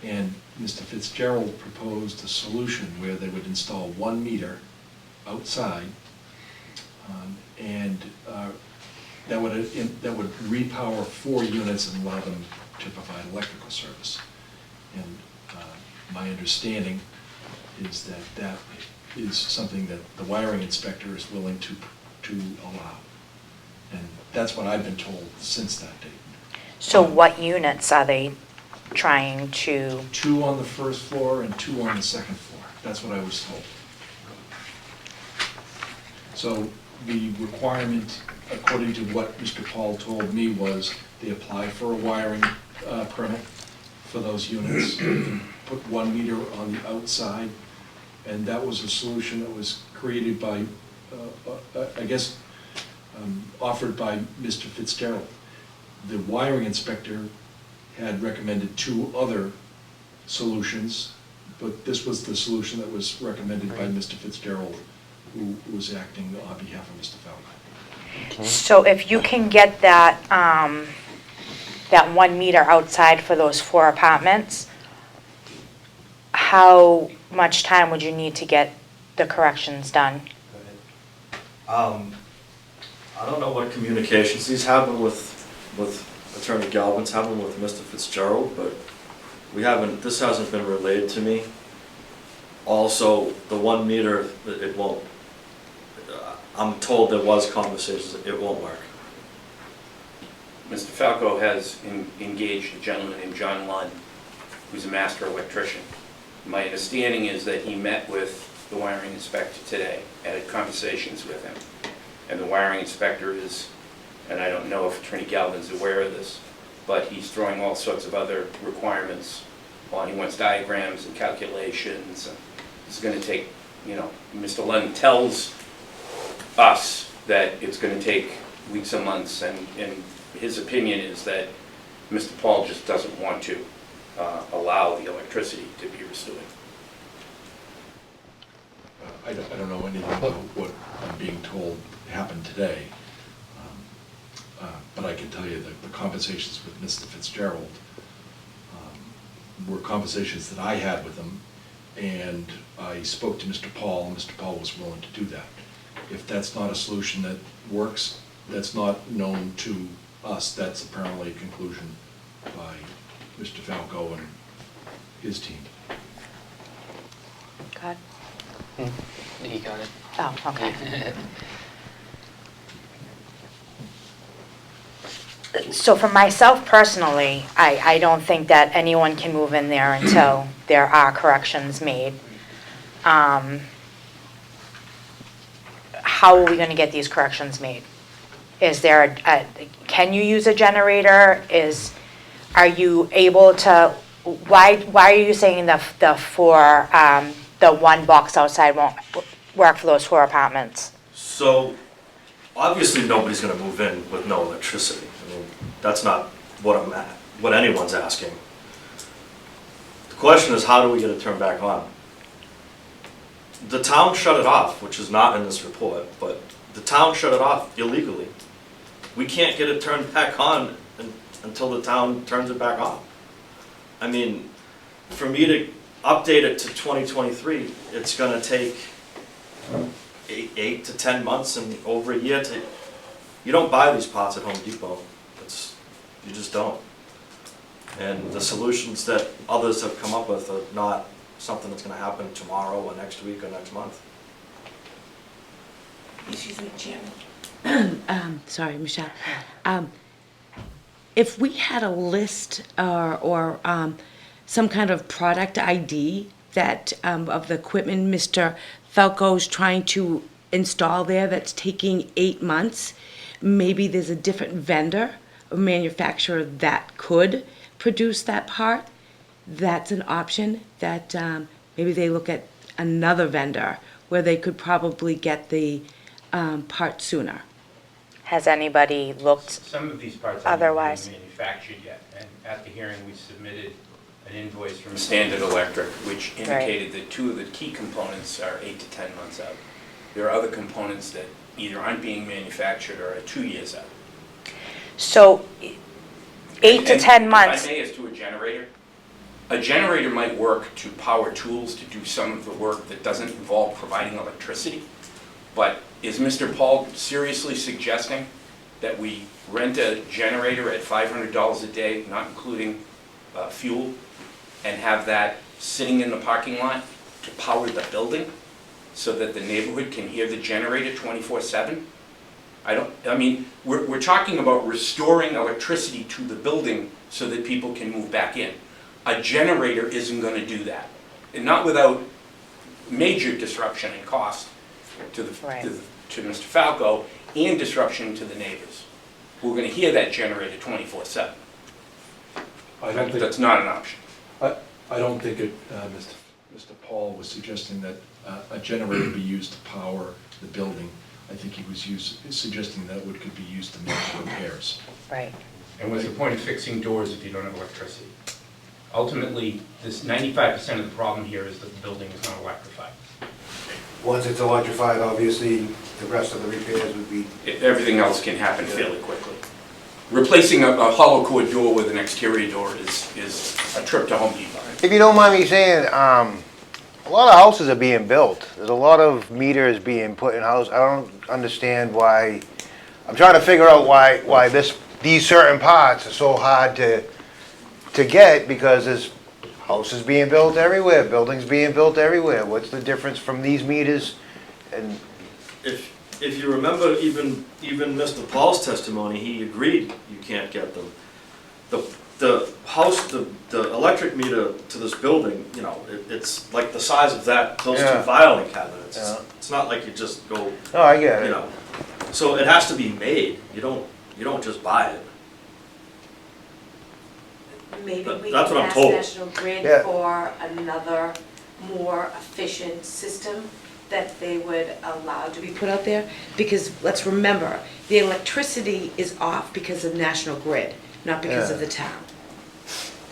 [SPEAKER 2] And Mr. Fitzgerald proposed a solution where they would install 1 meter outside, and that would repower 4 units and allow them to provide electrical service. And my understanding is that that is something that the wiring inspector is willing to allow. And that's what I've been told since that date.
[SPEAKER 1] So what units are they trying to?
[SPEAKER 2] 2 on the first floor and 2 on the second floor. That's what I was told. So the requirement, according to what Mr. Paul told me, was they apply for a wiring permit for those units, put 1 meter on the outside, and that was a solution that was created by, I guess, offered by Mr. Fitzgerald. The wiring inspector had recommended 2 other solutions, but this was the solution that was recommended by Mr. Fitzgerald, who was acting on behalf of Mr. Falco.
[SPEAKER 1] So if you can get that, that 1 meter outside for those 4 apartments, how much time would you need to get the corrections done?
[SPEAKER 6] I don't know what communications he's having with Attorney Galvin's having with Mr. Fitzgerald, but this hasn't been relayed to me. Also, the 1 meter, it won't, I'm told there was conversations, it won't work.
[SPEAKER 7] Mr. Falco has engaged a gentleman named John Lund, who's a master electrician. My understanding is that he met with the wiring inspector today, had conversations with him. And the wiring inspector is, and I don't know if Attorney Galvin's aware of this, but he's throwing all sorts of other requirements on. He wants diagrams and calculations. And it's going to take, Mr. Lund tells us that it's going to take weeks and months, and his opinion is that Mr. Paul just doesn't want to allow the electricity to be restored.
[SPEAKER 2] I don't know anything about what I'm being told happened today, but I can tell you that the conversations with Mr. Fitzgerald were conversations that I had with him, and I spoke to Mr. Paul, and Mr. Paul was willing to do that. If that's not a solution that works, that's not known to us, that's apparently a conclusion by Mr. Falco and his team.
[SPEAKER 1] God.
[SPEAKER 4] He got it.
[SPEAKER 1] Oh, okay. So for myself personally, I don't think that anyone can move in there until there are corrections made. How are we gonna get these corrections made? Is there can you use a generator? Are you able to, why are you saying the 1 box outside won't work for those 4 apartments?
[SPEAKER 6] So, obviously nobody's gonna move in with no electricity. I mean, that's not what anyone's asking. The question is, how do we get it turned back on? The town shut it off, which is not in this report, but the town shut it off illegally. We can't get it turned back on until the town turns it back on. I mean, for me to update it to 2023, it's gonna take 8 to 10 months and over a year to, you don't buy these pots at Home Depot. You just don't. And the solutions that others have come up with are not something that's gonna happen tomorrow or next week or next month.
[SPEAKER 5] Excuse me, Chairman. Sorry, Michelle. If we had a list or some kind of product ID that of the equipment Mr. Falco's trying to install there that's taking 8 months, maybe there's a different vendor or manufacturer that could produce that part. That's an option that maybe they look at another vendor where they could probably get the part sooner.
[SPEAKER 1] Has anybody looked?
[SPEAKER 7] Some of these parts haven't
[SPEAKER 1] Otherwise.
[SPEAKER 7] been manufactured yet, and at the hearing, we submitted an invoice from Standard Electric, which indicated that 2 of the key components are 8 to 10 months out. there are other components that either aren't being manufactured or are 2 years out.
[SPEAKER 1] So 8 to
[SPEAKER 7] And
[SPEAKER 1] 10 months.
[SPEAKER 7] If I may, as to a generator might work to power tools to do some of the work that doesn't involve providing electricity. But is Mr. Paul seriously suggesting that we rent a generator at $500 a day, not including fuel, and have that sitting in the parking lot to power the building so that the neighborhood can hear the generator 24/7? I mean, we're talking about restoring electricity to the building so that people can move back in. A generator isn't going to do that, and not without major disruption in cost to
[SPEAKER 1] Right.
[SPEAKER 7] to Mr. Falco and disruption to the neighbors. We're going to hear that generator 24/7.
[SPEAKER 2] I don't think,
[SPEAKER 7] That's not an option.
[SPEAKER 2] I don't think Mr. Paul was suggesting that a generator be used to power the building. I think he was suggesting that it could be used to make repairs.
[SPEAKER 1] Right.
[SPEAKER 7] And what's the point of fixing doors if you don't have electricity? Ultimately, this 95% of the problem here is that the building is not electrified.
[SPEAKER 8] Once it's electrified, obviously, the rest of the repairs would be,
[SPEAKER 7] Everything else can happen fairly quickly. Replacing a hollow core door with an exterior door is a trip to Home Depot.
[SPEAKER 8] if you don't mind me saying, a lot of houses are being built. There's a lot of meters being put in houses. I don't understand why, I'm trying to figure out why these certain parts are so hard to get, because there's houses being built everywhere, buildings being built everywhere. What's the difference from these meters and?
[SPEAKER 6] If you remember, even Mr. Paul's testimony, he agreed you can't get them. The house, the electric meter to this building, you know, it's like the size of those
[SPEAKER 8] Yeah.
[SPEAKER 6] two filing cabinets.
[SPEAKER 8] Yeah.
[SPEAKER 6] It's not like you just go,
[SPEAKER 8] No, I get
[SPEAKER 6] you
[SPEAKER 8] it.
[SPEAKER 6] know. So it has to be made. You don't just buy it.
[SPEAKER 5] Maybe
[SPEAKER 6] But
[SPEAKER 5] we
[SPEAKER 6] that's
[SPEAKER 5] can
[SPEAKER 6] what I'm
[SPEAKER 5] ask
[SPEAKER 6] told.
[SPEAKER 5] National Grid
[SPEAKER 8] Yeah.
[SPEAKER 5] for another more efficient system that they would allow to be put out there. Because let's remember, the electricity is off because of National Grid, not because of
[SPEAKER 8] Yeah.
[SPEAKER 5] the town.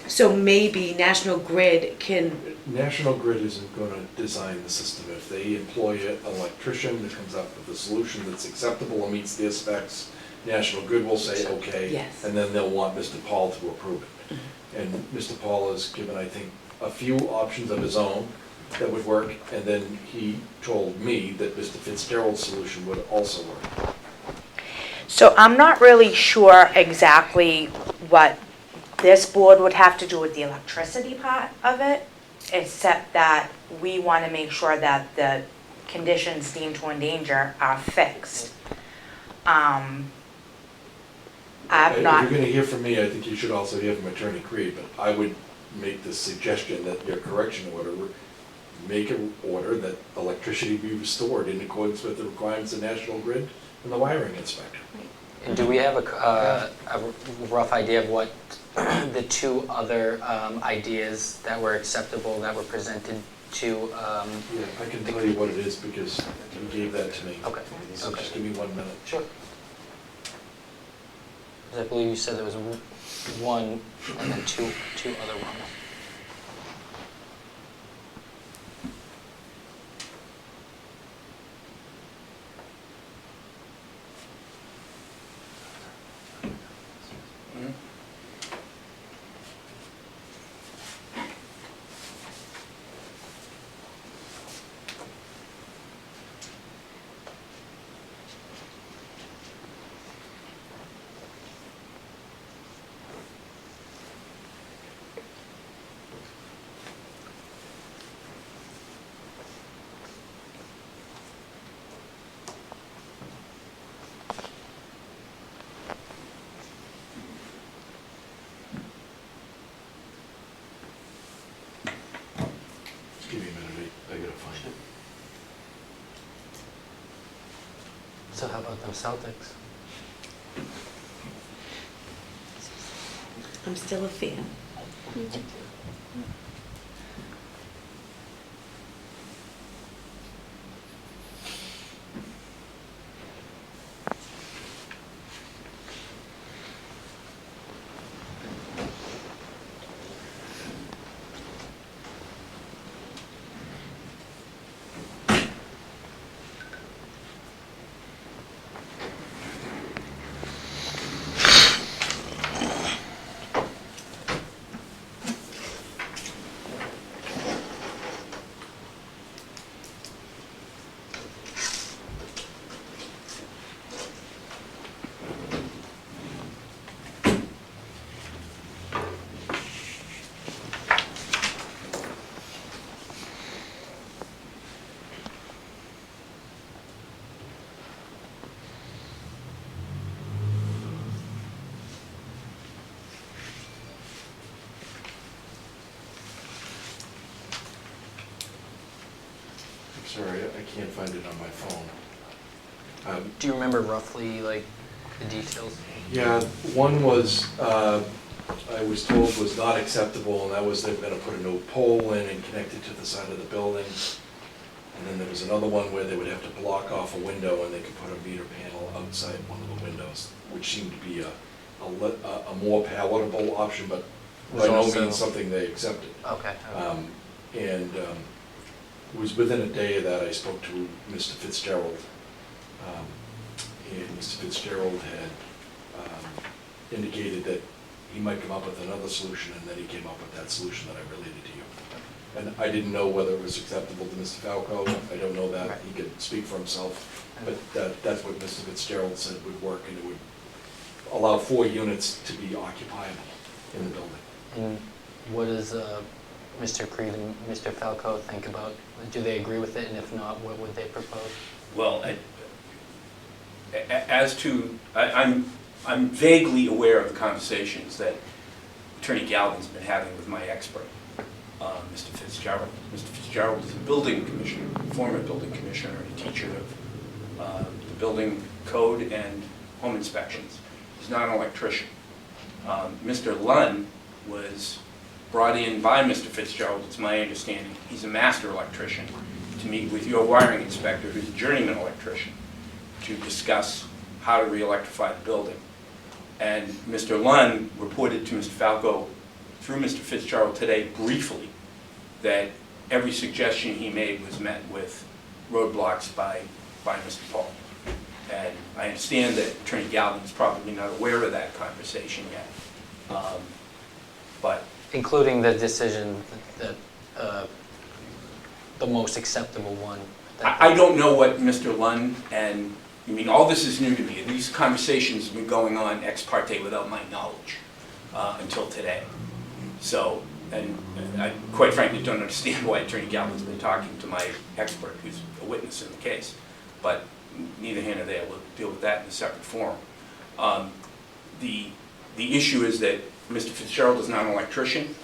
[SPEAKER 5] So maybe National Grid can,
[SPEAKER 2] National Grid isn't gonna design the system. If they employ an electrician that comes up with a solution that's acceptable and meets their specs, National Grid will say, okay.
[SPEAKER 5] Yes.
[SPEAKER 2] And then they'll want Mr. Paul to approve it. And Mr. Paul has given, I think, a few options of his own that would work, and then he told me that Mr. Fitzgerald's solution would also work.
[SPEAKER 1] So I'm not really sure exactly what this board would have to do with the electricity part of it, except that we want to make sure that the conditions deemed to endanger are fixed. I've
[SPEAKER 2] If
[SPEAKER 1] not,
[SPEAKER 2] you're gonna hear from me, I think you should also hear from Attorney Creed, but I would make the suggestion that your correction order, make an order that electricity be restored in accordance with the requirements of National Grid and the wiring inspector.
[SPEAKER 4] And do we have a rough idea of what the two other ideas that were acceptable, that were presented to?
[SPEAKER 2] Yeah, I can tell you what it is because you gave that to me.
[SPEAKER 4] Okay.
[SPEAKER 2] So
[SPEAKER 4] Okay.
[SPEAKER 2] just give me 1 minute.
[SPEAKER 4] Sure. 'Cause I believe you said there was one and then two other ones.
[SPEAKER 2] Just give me a minute, I gotta find it.
[SPEAKER 4] So how about them Celtics?
[SPEAKER 5] I'm still a fan.
[SPEAKER 2] Sorry, I can't find it on my phone.
[SPEAKER 4] Do you remember roughly, like, the details?
[SPEAKER 2] Yeah, one was, I was told was not acceptable, and that was they were gonna put a new pole in and connect it to the side of the building. And then there was another one where they would have to block off a window and they could put a meter panel outside one of the windows, which seemed to be a more palatable option, but
[SPEAKER 4] Was
[SPEAKER 2] by no
[SPEAKER 4] also-
[SPEAKER 2] means something they accepted.
[SPEAKER 4] Okay.
[SPEAKER 2] And it was within a day of that I spoke to Mr. Fitzgerald. And Mr. Fitzgerald had indicated that he might come up with another solution, and then he came up with that solution that I related to you. And I didn't know whether it was acceptable to Mr. Falco. I don't know that. He could speak for himself. But that's what Mr. Fitzgerald said would work, and it would allow 4 units to be occupiable in the building.
[SPEAKER 4] And what does Mr. Creed and Mr. Falco think about, do they agree with it, and if not, what would they propose?
[SPEAKER 7] Well, I'm vaguely aware of the conversations that Attorney Galvin's been having with my expert, Mr. Fitzgerald. Mr. Fitzgerald is a building commissioner, former building commissioner, and a teacher of the building code and home inspections. He's not an electrician. Mr. Lunn was brought in by Mr. Fitzgerald, it's my understanding. He's a master electrician, to meet with your wiring inspector, who's a journeyman electrician, to discuss how to re-electrify the building. And Mr. Lunn reported to Mr. Falco through Mr. Fitzgerald today briefly that every suggestion he made was met with roadblocks by Mr. Paul. And I understand that Attorney Galvin is probably not aware of that conversation yet. But
[SPEAKER 4] Including the decision that, the most acceptable one.
[SPEAKER 7] I don't know what Mr. Lunn and, I mean, all this is new to me. These conversations have been going on ex parte without my knowledge until today. So, and I quite frankly don't understand why Attorney Galvin's been talking to my expert, who's a witness in the case. But neither here nor there, we'll deal with that in a separate forum. The issue is that Mr. Fitzgerald is not an electrician.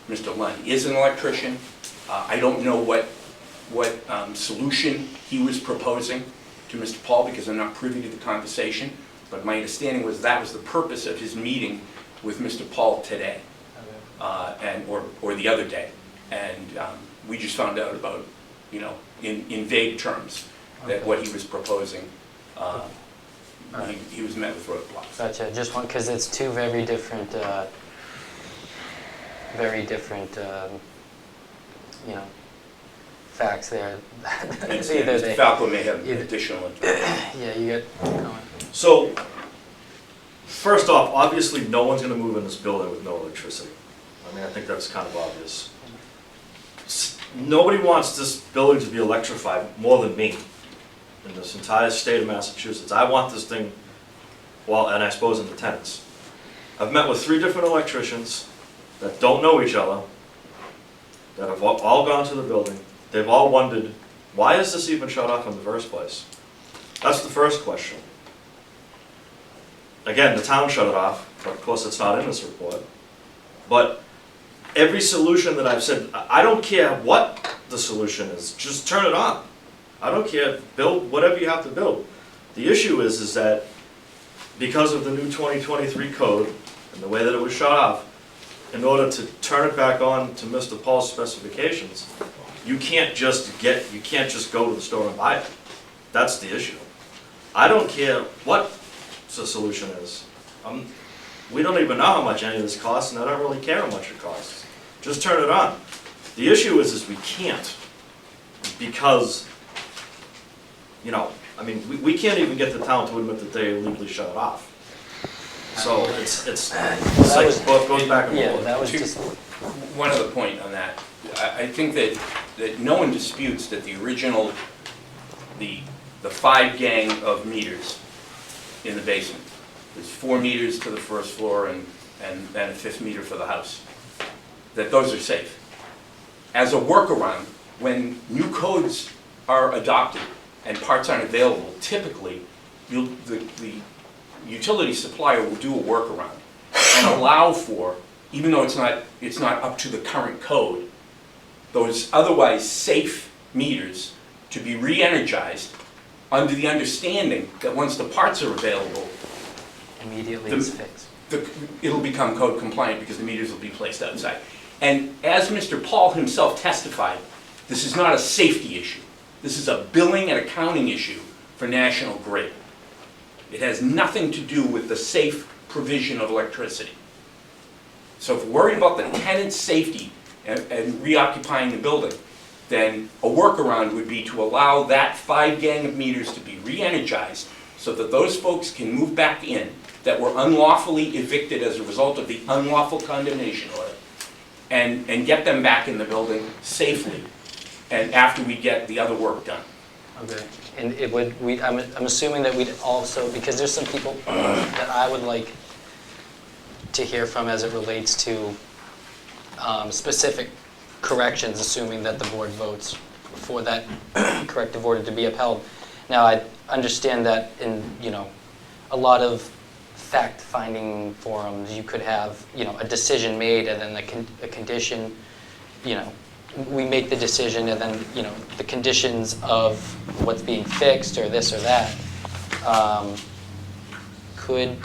[SPEAKER 7] Mr. Lunn is an electrician. I don't know what solution he was proposing to Mr. Paul, because I'm not privy to the conversation, but my understanding was that was the purpose of his meeting with Mr. Paul today, or the other day. And we just found out about, in vague terms, that what he was proposing, he was met with roadblocks.
[SPEAKER 4] Gotcha, just one, because it's two very different, facts there.
[SPEAKER 7] And
[SPEAKER 4] It's either
[SPEAKER 7] Mr.
[SPEAKER 4] they-
[SPEAKER 7] Falco may have
[SPEAKER 4] either-
[SPEAKER 7] additional information.
[SPEAKER 4] Yeah, you get comment.
[SPEAKER 6] So, first off, obviously, no one's gonna move in this building with no electricity. I mean, I think that's kind of obvious. Nobody wants this building to be electrified more than me in this entire state of Massachusetts. I want this thing, well, and I suppose in the tenants. I've met with 3 different electricians that don't know each other, that have all gone to the building. They've all wondered, why is this even shut off in the first place? That's the first question. Again, the town shut it off, but of course it's not in this report. But every solution that I've said, I don't care what the solution is, just turn it on. I don't care, build whatever you have to build. The issue is that because of the new 2023 code and the way that it was shut off, in order to turn it back on to Mr. Paul's specifications, you can't just go to the store and buy it. That's the issue. I don't care what the solution is. We don't even know how much any of this costs, and I don't really care how much it costs. Just turn it on. The issue is we can't, because, we can't even get the town to admit that they illegally shut it off. So it's like, it goes back and
[SPEAKER 4] Yeah,
[SPEAKER 6] forth.
[SPEAKER 4] that was just,
[SPEAKER 7] One other point on that. I think that no one disputes that the original, the 5 gang of meters in the basement, there's 4 meters to the first floor and a 5th meter for the house, that those are safe. As a workaround, when new codes are adopted and parts aren't available, typically the utility supplier will do a workaround and allow for, even though it's not up to the current code, those otherwise safe meters to be re-energized under the understanding that once the parts are available,
[SPEAKER 4] Immediately
[SPEAKER 7] The-
[SPEAKER 4] it's fixed.
[SPEAKER 7] it'll become code compliant because the meters will be placed outside. And as Mr. Paul himself testified, this is not a safety issue. This is a billing and accounting issue for National Grid. It has nothing to do with the safe provision of electricity. So if we're worried about the tenant's safety and reoccupying the building, then a workaround would be to allow that 5 gang of meters to be re-energized so that those folks can move back in that were unlawfully evicted as a result of the unlawful condemnation order, and get them back in the building safely, and after we get the other work done.
[SPEAKER 4] Okay, and it would, I'm assuming that we'd also, because there's some people that I would like to hear from as it relates to specific corrections, assuming that the board votes for that corrective order to be upheld. Now, I understand that in, a lot of fact-finding forums, you could have, a decision made and then a condition, we make the decision and then, the conditions of what's being fixed or this or that could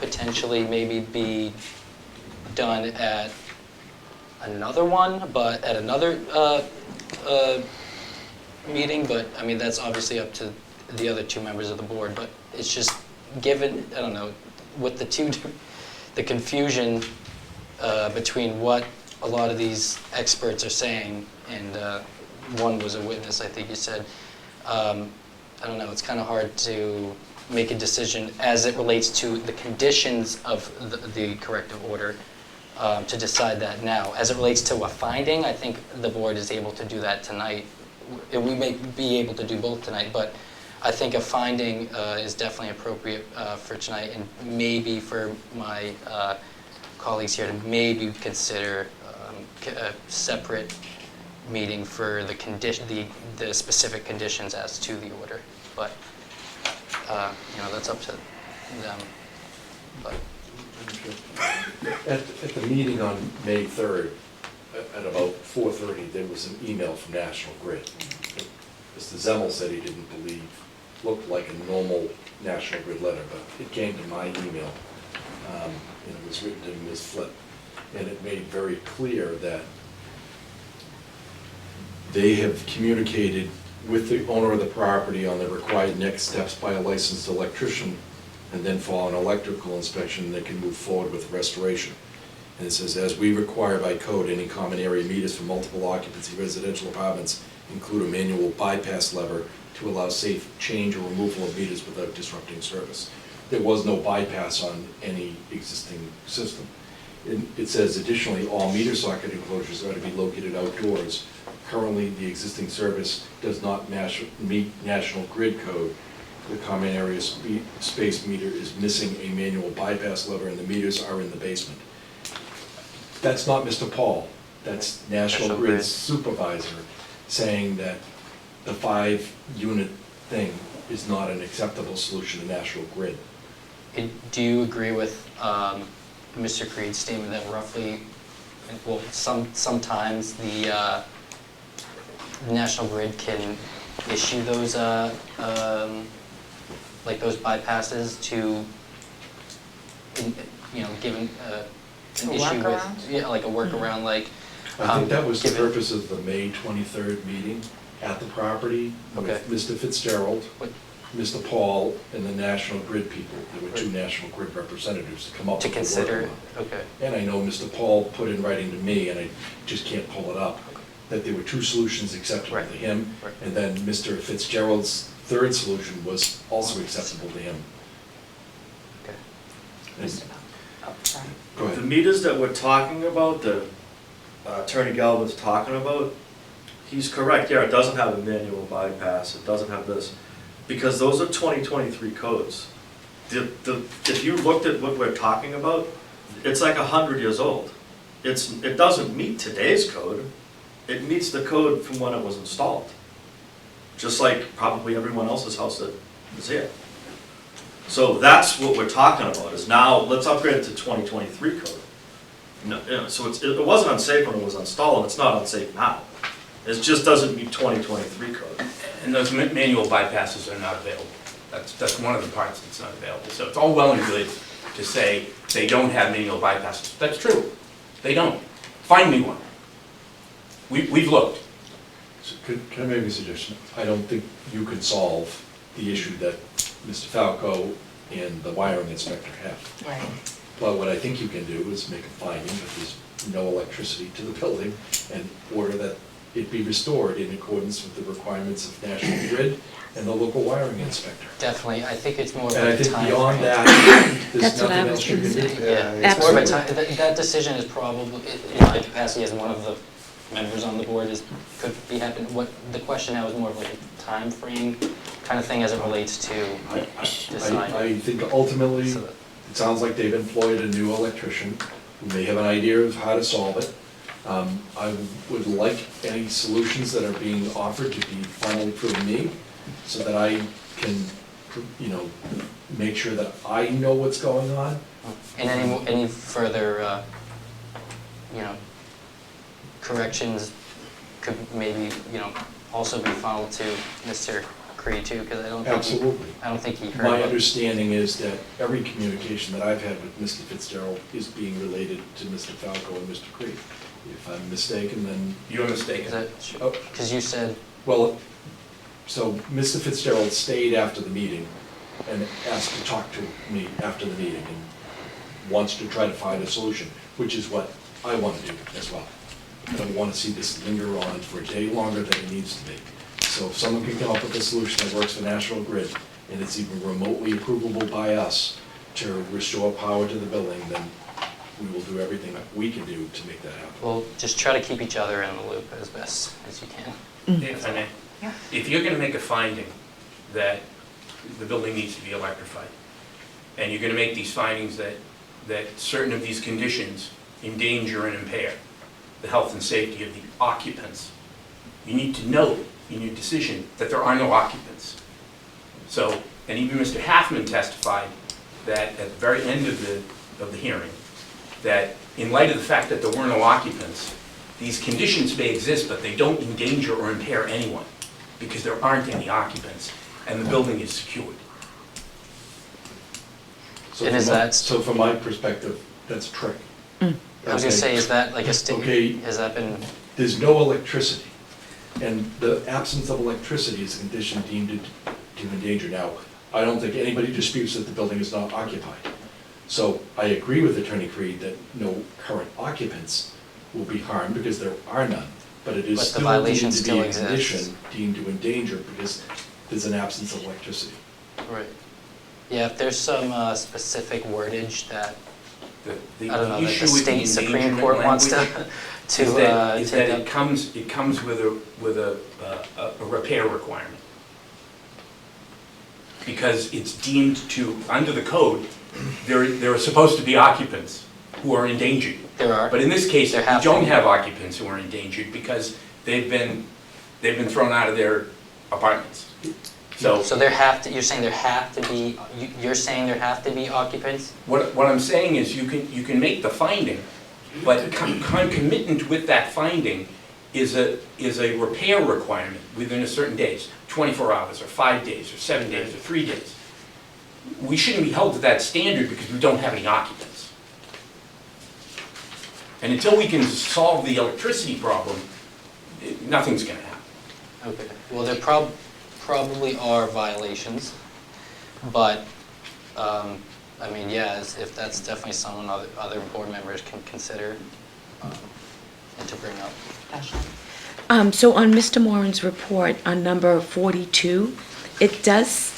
[SPEAKER 4] potentially maybe be done at another one, but at another meeting, but I mean, that's obviously up to the other 2 members of the board, but it's just given, I don't know, with the confusion between what a lot of these experts are saying, and one was a witness, I think you said, I don't know, it's kind of hard to make a decision as it relates to the conditions of the corrective order, to decide that now. As it relates to a finding, I think the board is able to do that tonight. We may be able to do both tonight, but I think a finding is definitely appropriate for tonight, and maybe for my colleagues here to maybe consider a separate meeting for the specific conditions as to the order. But that's up to them. But
[SPEAKER 2] At the meeting on May 3rd, at about 4:30, there was an email from National Grid. Mr. Zemmel said he didn't believe, looked like a normal National Grid letter, but it came to my email, and it was written to Ms. Flip, and it made very clear that they have communicated with the owner of the property on the required next steps by a licensed electrician, and then follow an electrical inspection, they can move forward with restoration. And it says, as we require by code, any common area meters for multiple occupancy residential apartments include a manual bypass lever to allow safe change or removal of meters without disrupting service. There was no bypass on any existing system. It says additionally, all meter socket enclosures are to be located outdoors. Currently, the existing service does not meet National Grid code. The common area space meter is missing a manual bypass lever, and the meters are in the basement. That's not Mr. Paul, that's National Grid's supervisor saying that the 5-unit thing is not an acceptable solution to National Grid.
[SPEAKER 4] do you agree with Mr. Creed's statement that roughly, well, sometimes the National Grid can issue those like those bypasses to, given an
[SPEAKER 1] A
[SPEAKER 4] issue
[SPEAKER 1] workaround?
[SPEAKER 4] with, yeah, like a workaround, like.
[SPEAKER 2] I think that was the
[SPEAKER 4] given-
[SPEAKER 2] purpose of the May 23rd meeting at the property
[SPEAKER 4] Okay.
[SPEAKER 2] with Mr. Fitzgerald,
[SPEAKER 4] What-
[SPEAKER 2] Mr. Paul, and the National Grid people. There were 2 National Grid representatives to come up
[SPEAKER 4] To
[SPEAKER 2] with a
[SPEAKER 4] consider,
[SPEAKER 2] workaround.
[SPEAKER 4] okay,
[SPEAKER 2] And I know Mr. Paul put in writing to me, and I just can't pull it up, that there were 2 solutions acceptable
[SPEAKER 4] Right.
[SPEAKER 2] to him,
[SPEAKER 4] Right.
[SPEAKER 2] and then Mr. Fitzgerald's third solution was also acceptable to him.
[SPEAKER 4] okay.
[SPEAKER 2] And-
[SPEAKER 1] Oh, sorry.
[SPEAKER 2] Go
[SPEAKER 6] The
[SPEAKER 2] ahead.
[SPEAKER 6] meters that we're talking about, that Attorney Galvin's talking about, he's correct, yeah, it doesn't have a manual bypass, it doesn't have this, because those are 2023 codes. If you looked at what we're talking about, it's like 100 years old. It doesn't meet today's code, it meets the code from when it was installed. Just like probably everyone else's house that is here. So that's what we're talking about, is now, let's upgrade it to 2023 code. No, so it wasn't unsafe when it was installed, and it's not unsafe now. It just doesn't meet 2023 code.
[SPEAKER 7] And those manual bypasses are not available. That's one of the parts that's not available. So it's all well and good to say they don't have manual bypasses. That's true. They don't. Find me one. We've looked.
[SPEAKER 2] So can I make a suggestion? I don't think you can solve the issue that Mr. Falco and the wiring inspector have.
[SPEAKER 1] Right.
[SPEAKER 2] But what I think you can do is make a finding that there's no electricity to the building and order that it be restored in accordance with the requirements of National Grid and the local wiring inspecter.
[SPEAKER 4] Definitely, I think it's more of
[SPEAKER 2] And I
[SPEAKER 4] a
[SPEAKER 2] think
[SPEAKER 4] time
[SPEAKER 2] beyond
[SPEAKER 4] frame.
[SPEAKER 2] that, there's
[SPEAKER 5] That's what I
[SPEAKER 2] nothing
[SPEAKER 5] was
[SPEAKER 2] else you can
[SPEAKER 5] gonna
[SPEAKER 2] do.
[SPEAKER 5] say.
[SPEAKER 4] Yeah, it's more of a
[SPEAKER 5] Absolutely.
[SPEAKER 4] time, that decision is probably, in my capacity as one of the members on the board, could be happening. What, the question now is more of like a time frame kind of thing as it relates to design.
[SPEAKER 2] I think ultimately,
[SPEAKER 4] So-
[SPEAKER 2] it sounds like they've employed a new electrician who may have an idea of how to solve it. I would like any solutions that are being offered to be funneled through me so that I can, make sure that I know what's going on.
[SPEAKER 4] And any further, corrections could maybe, also be funneled to Mr. Creed too, because I don't think
[SPEAKER 2] Absolutely.
[SPEAKER 4] I don't think he heard.
[SPEAKER 2] My
[SPEAKER 4] what-
[SPEAKER 2] understanding is that every communication that I've had with Mr. Fitzgerald is being related to Mr. Falco and Mr. Creed. If I'm mistaken, then,
[SPEAKER 7] You're
[SPEAKER 4] Is
[SPEAKER 7] mistaken.
[SPEAKER 4] that,
[SPEAKER 2] oh,
[SPEAKER 4] because you said,
[SPEAKER 2] well, so Mr. Fitzgerald stayed after the meeting and asked to talk to me after the meeting and wants to try to find a solution, which is what I want to do as well. I don't want to see this linger on for a day longer than it needs to be. So if someone can come up with a solution that works for National Grid and it's even remotely approvable by us to restore power to the building, then we will do everything that we can do to make that happen.
[SPEAKER 4] well, just try to keep each other in the loop as best as you can.
[SPEAKER 7] If I may.
[SPEAKER 1] Yeah.
[SPEAKER 7] If you're gonna make a finding that the building needs to be electrified, and you're gonna make these findings that certain of these conditions endanger and impair the health and safety of the occupants, you need to note in your decision that there are no occupants. So, and even Mr. Halfman testified that at the very end of the hearing, that in light of the fact that there were no occupants, these conditions may exist, but they don't endanger or impair anyone, because there aren't any occupants, and the building is secured.
[SPEAKER 2] So
[SPEAKER 4] And
[SPEAKER 2] from
[SPEAKER 4] is
[SPEAKER 2] my-
[SPEAKER 4] that-
[SPEAKER 2] So from my perspective, that's a trick.
[SPEAKER 4] I was gonna say, is that like a
[SPEAKER 2] Okay.
[SPEAKER 4] has that been,
[SPEAKER 2] There's no electricity, and the absence of electricity is a condition deemed to endanger. Now, I don't think anybody disputes that the building is not occupied. So I agree with Attorney Creed that no current occupants will be harmed because there are none. But it is
[SPEAKER 4] But the
[SPEAKER 2] still
[SPEAKER 4] violation
[SPEAKER 2] deemed to
[SPEAKER 4] still
[SPEAKER 2] be a
[SPEAKER 4] exists.
[SPEAKER 2] condition deemed to endanger because there's an absence of electricity.
[SPEAKER 4] right? Yeah, if there's some specific wordage that,
[SPEAKER 7] The
[SPEAKER 4] I don't know, that
[SPEAKER 7] issue
[SPEAKER 4] the
[SPEAKER 7] with
[SPEAKER 4] state Supreme
[SPEAKER 7] endangerment
[SPEAKER 4] Court wants to,
[SPEAKER 7] language
[SPEAKER 4] to
[SPEAKER 7] is that
[SPEAKER 4] take
[SPEAKER 7] it
[SPEAKER 4] up.
[SPEAKER 7] comes with a repair requirement. Because it's deemed to, under the code, there are supposed to be occupants who are endangered.
[SPEAKER 4] There are.
[SPEAKER 7] But in this case, you
[SPEAKER 4] There have to
[SPEAKER 7] don't
[SPEAKER 4] be.
[SPEAKER 7] have occupants who are endangered because they've been thrown out of their apartments. So
[SPEAKER 4] So you're saying there have to be, you're saying there have to be occupants?
[SPEAKER 7] what I'm saying is you can make the finding, but concomitant with that finding is a repair requirement within a certain days, 24 hours, or 5 days, or 7 days, or 3 days. We shouldn't be held to that standard because we don't have any occupants. And until we can solve the electricity problem, nothing's gonna happen.
[SPEAKER 4] Okay, well, there probably are violations, but, I mean, yeah, if that's definitely someone other board members can consider and to bring up.
[SPEAKER 1] Ashley?
[SPEAKER 5] So on Mr. Moran's report on number 42, it does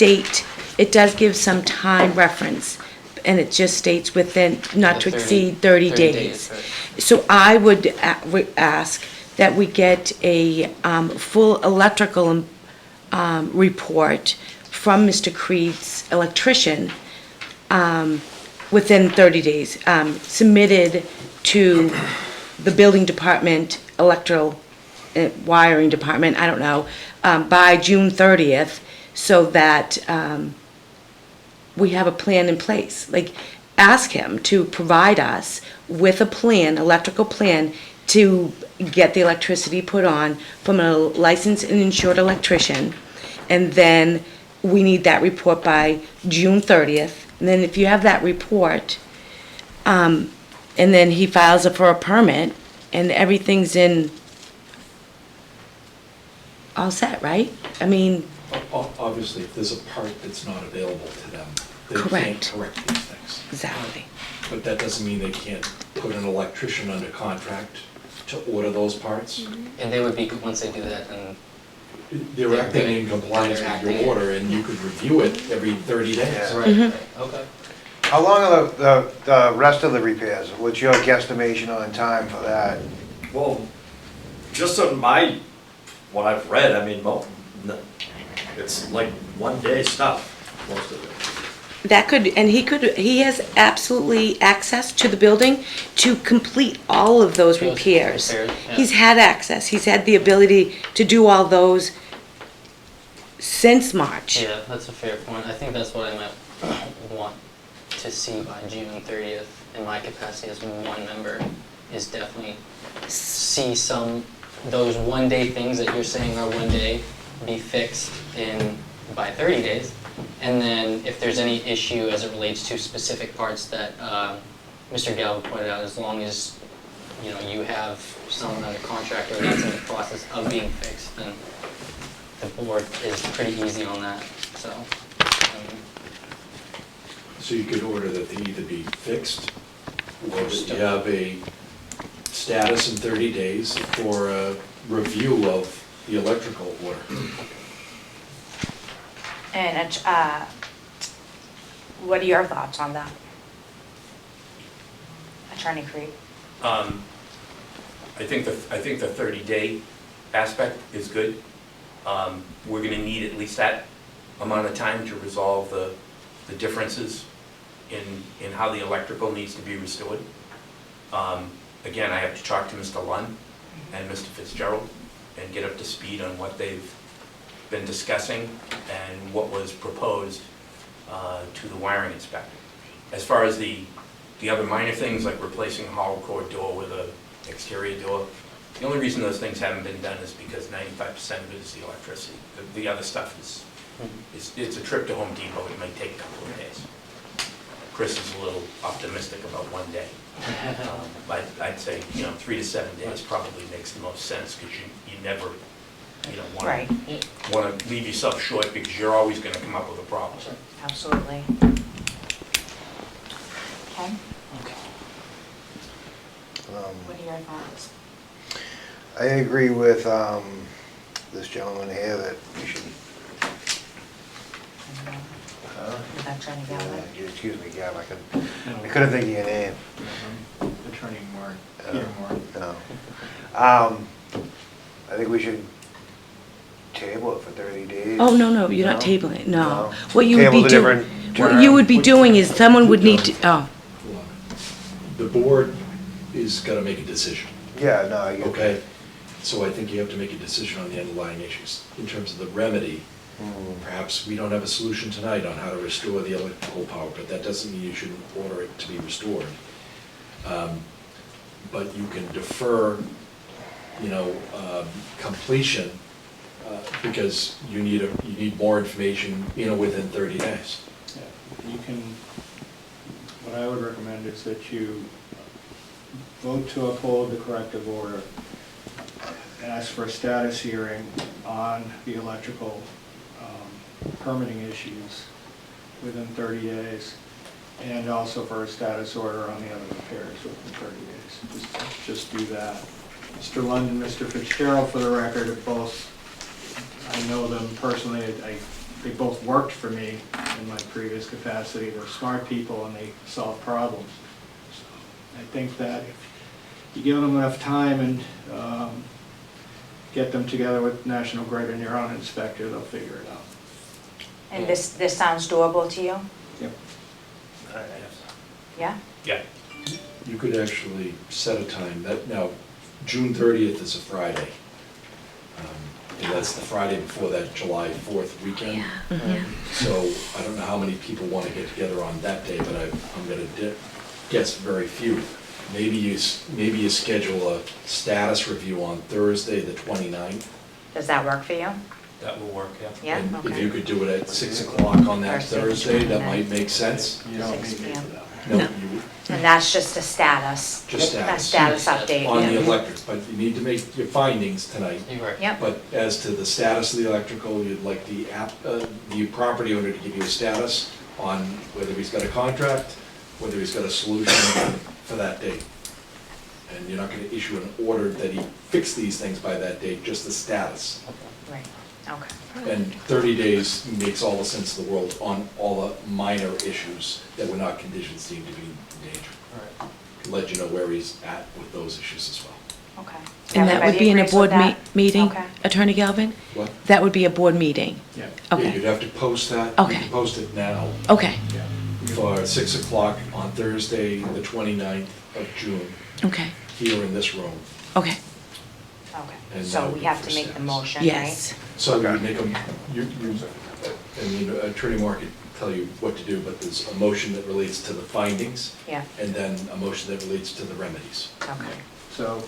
[SPEAKER 5] give some time reference, and it just states within, not to
[SPEAKER 4] 30
[SPEAKER 5] exceed 30
[SPEAKER 4] 30
[SPEAKER 5] days.
[SPEAKER 4] right.
[SPEAKER 5] So I would ask that we get a full electrical report from Mr. Creed's electrician within 30 days, submitted to the building department, electrical wiring department, I don't know, by June 30th, so that we have a plan in place. Like, ask him to provide us with a plan, electrical plan, to get the electricity put on from a licensed and insured electrician. And then we need that report by June 30th. And then if you have that report, and then he files it for a permit, and everything's in, all set, right? I mean,
[SPEAKER 2] Obviously, if there's a part that's not available to them, they can't
[SPEAKER 5] Correct.
[SPEAKER 2] correct these things.
[SPEAKER 5] exactly.
[SPEAKER 2] But that doesn't mean they can't put an electrician under contract to order those parts.
[SPEAKER 4] And they would be, once they do that, then
[SPEAKER 2] They're acting in compliance with your order, and you could review it every 30 days.
[SPEAKER 8] Yeah.
[SPEAKER 4] Right, okay.
[SPEAKER 8] How long are the rest of the repairs? What's your guesstimation on time for that?
[SPEAKER 6] Well, just on what I've read, I mean, it's like 1 day stuff, most of it.
[SPEAKER 5] That could, and he has absolutely access to the building to complete all of those
[SPEAKER 4] Those
[SPEAKER 5] repairs.
[SPEAKER 4] repairs, yeah.
[SPEAKER 5] He's had access, he's had the ability to do all those since March.
[SPEAKER 4] Yeah, that's a fair point. I think that's what I might want to see by June 30th in my capacity as one member, is definitely see those 1 day things that you're saying are 1 day be fixed by 30 days. And then if there's any issue as it relates to specific parts that Mr. Galvin pointed out, as long as, you know, you have someone under contract or that's in the process of being fixed, then the board is pretty easy on that, so.
[SPEAKER 2] So you could order that they either be fixed, or that you have a status in 30 days for a review of the electrical order.
[SPEAKER 1] And what are your thoughts on that? Attorney Creed?
[SPEAKER 7] I think the 30-day aspect is good. We're gonna need at least that amount of time to resolve the differences in how the electrical needs to be restored. Again, I have to talk to Mr. Lund and Mr. Fitzgerald and get up to speed on what they've been discussing and what was proposed to the wiring inspector. As far as the other minor things like replacing a hollow core door with an exterior door, the only reason those things haven't been done is because 95% of it is the electricity. The other stuff it's a trip to Home Depot. It might take a couple of days. Chris is a little optimistic about 1 day. I'd say, 3 to 7 days probably makes the most sense, because you never,
[SPEAKER 1] Right.
[SPEAKER 7] want to leave yourself short, because you're always going to come up with a problem.
[SPEAKER 1] Absolutely. Ken, what are your thoughts?
[SPEAKER 8] I agree with this gentleman here that we should,
[SPEAKER 1] Is that Attorney Galvin?
[SPEAKER 8] excuse me, Gab, I couldn't think of your name.
[SPEAKER 3] Attorney Moore, Peter Moore.
[SPEAKER 8] No. I think we should table it for 30 days.
[SPEAKER 5] Oh, no, you're not
[SPEAKER 8] No?
[SPEAKER 5] tabling it, no.
[SPEAKER 8] No.
[SPEAKER 5] What you would
[SPEAKER 8] Table's
[SPEAKER 5] be
[SPEAKER 8] a
[SPEAKER 5] doing,
[SPEAKER 8] different
[SPEAKER 5] what
[SPEAKER 8] term.
[SPEAKER 5] you would be doing is someone would need to, oh,
[SPEAKER 2] The board is gonna make a decision,
[SPEAKER 8] Yeah, no, I get that.
[SPEAKER 2] okay? So I think you have to make a decision on the underlying issues. In terms of the remedy, perhaps we don't have a solution tonight on how to restore the electrical power, but that doesn't mean you shouldn't order it to be restored. But you can defer, completion, because you need more information, within 30 days.
[SPEAKER 3] Yeah, you can, what I would recommend is that you vote to uphold the corrective order, ask for a status hearing on the electrical permitting issues within 30 days, and also for a status order on the other repairs within 30 days. Just do that. Mr. Lund and Mr. Fitzgerald, for the record, have both, I know them personally, they both worked for me in my previous capacity. They're smart people and they solve problems. So I think that if you give them enough time and get them together with National Grid and your own inspector, they'll figure it out.
[SPEAKER 1] And this sounds doable to you?
[SPEAKER 3] Yep.
[SPEAKER 1] Yeah?
[SPEAKER 7] Yeah.
[SPEAKER 2] You could actually set a time, now, June 30th is a Friday. And that's the Friday before that July 4th weekend. So I don't know how many people want to get together on that day, but I'm going to guess very few. maybe you schedule a status review on Thursday, the 29th.
[SPEAKER 1] Does that work for you?
[SPEAKER 9] That will work, yeah.
[SPEAKER 1] Yeah,
[SPEAKER 2] And if
[SPEAKER 1] okay.
[SPEAKER 2] you could do it at 6 o'clock on that
[SPEAKER 1] Thursday,
[SPEAKER 2] Thursday, that
[SPEAKER 1] 29th.
[SPEAKER 2] might make sense.
[SPEAKER 3] You don't
[SPEAKER 1] 6
[SPEAKER 3] need me for
[SPEAKER 1] p.m.
[SPEAKER 3] that.
[SPEAKER 2] No,
[SPEAKER 5] No.
[SPEAKER 2] you,
[SPEAKER 1] And that's just a status.
[SPEAKER 2] Just
[SPEAKER 1] A
[SPEAKER 2] status.
[SPEAKER 1] status update.
[SPEAKER 2] on the
[SPEAKER 1] yeah.
[SPEAKER 2] electric, but you need to make your findings tonight.
[SPEAKER 4] You're right.
[SPEAKER 1] Yep,
[SPEAKER 2] But as to the status of the electrical, you'd like the property owner to give you a status on whether he's got a contract, whether he's got a solution for that date. And you're not gonna issue an order that he fix these things by that date, just the status.
[SPEAKER 1] right, okay.
[SPEAKER 2] And 30 days makes all the sense in the world on all the minor issues that were not conditions deemed to be endangered.
[SPEAKER 9] All right.
[SPEAKER 2] Let you know where he's at with those issues as well.
[SPEAKER 1] Okay.
[SPEAKER 5] And that would
[SPEAKER 1] Everybody
[SPEAKER 5] be in a
[SPEAKER 1] agrees
[SPEAKER 5] board
[SPEAKER 1] with that?
[SPEAKER 5] meeting,
[SPEAKER 1] Okay.
[SPEAKER 5] Attorney Galvin?
[SPEAKER 2] What?
[SPEAKER 5] That would be a board meeting?
[SPEAKER 3] Yeah,
[SPEAKER 2] Yeah,
[SPEAKER 5] Okay,
[SPEAKER 2] you'd have to post that.
[SPEAKER 5] Okay.
[SPEAKER 2] You can post it now
[SPEAKER 5] okay,
[SPEAKER 3] yeah.
[SPEAKER 2] for 6 o'clock on Thursday, the 29th of June,
[SPEAKER 5] okay,
[SPEAKER 2] here in this room.
[SPEAKER 5] okay,
[SPEAKER 1] Okay,
[SPEAKER 2] And
[SPEAKER 1] so
[SPEAKER 2] that would
[SPEAKER 1] we
[SPEAKER 2] be
[SPEAKER 1] have
[SPEAKER 2] for
[SPEAKER 1] to make the
[SPEAKER 2] status.
[SPEAKER 1] motion, right?
[SPEAKER 5] yes.
[SPEAKER 2] So you
[SPEAKER 8] Okay.
[SPEAKER 2] make them, I mean, Attorney Moore could tell you what to do, but there's a motion that relates to the findings,
[SPEAKER 1] Yeah,
[SPEAKER 2] and then a motion that relates to the remedies.
[SPEAKER 1] okay.
[SPEAKER 3] So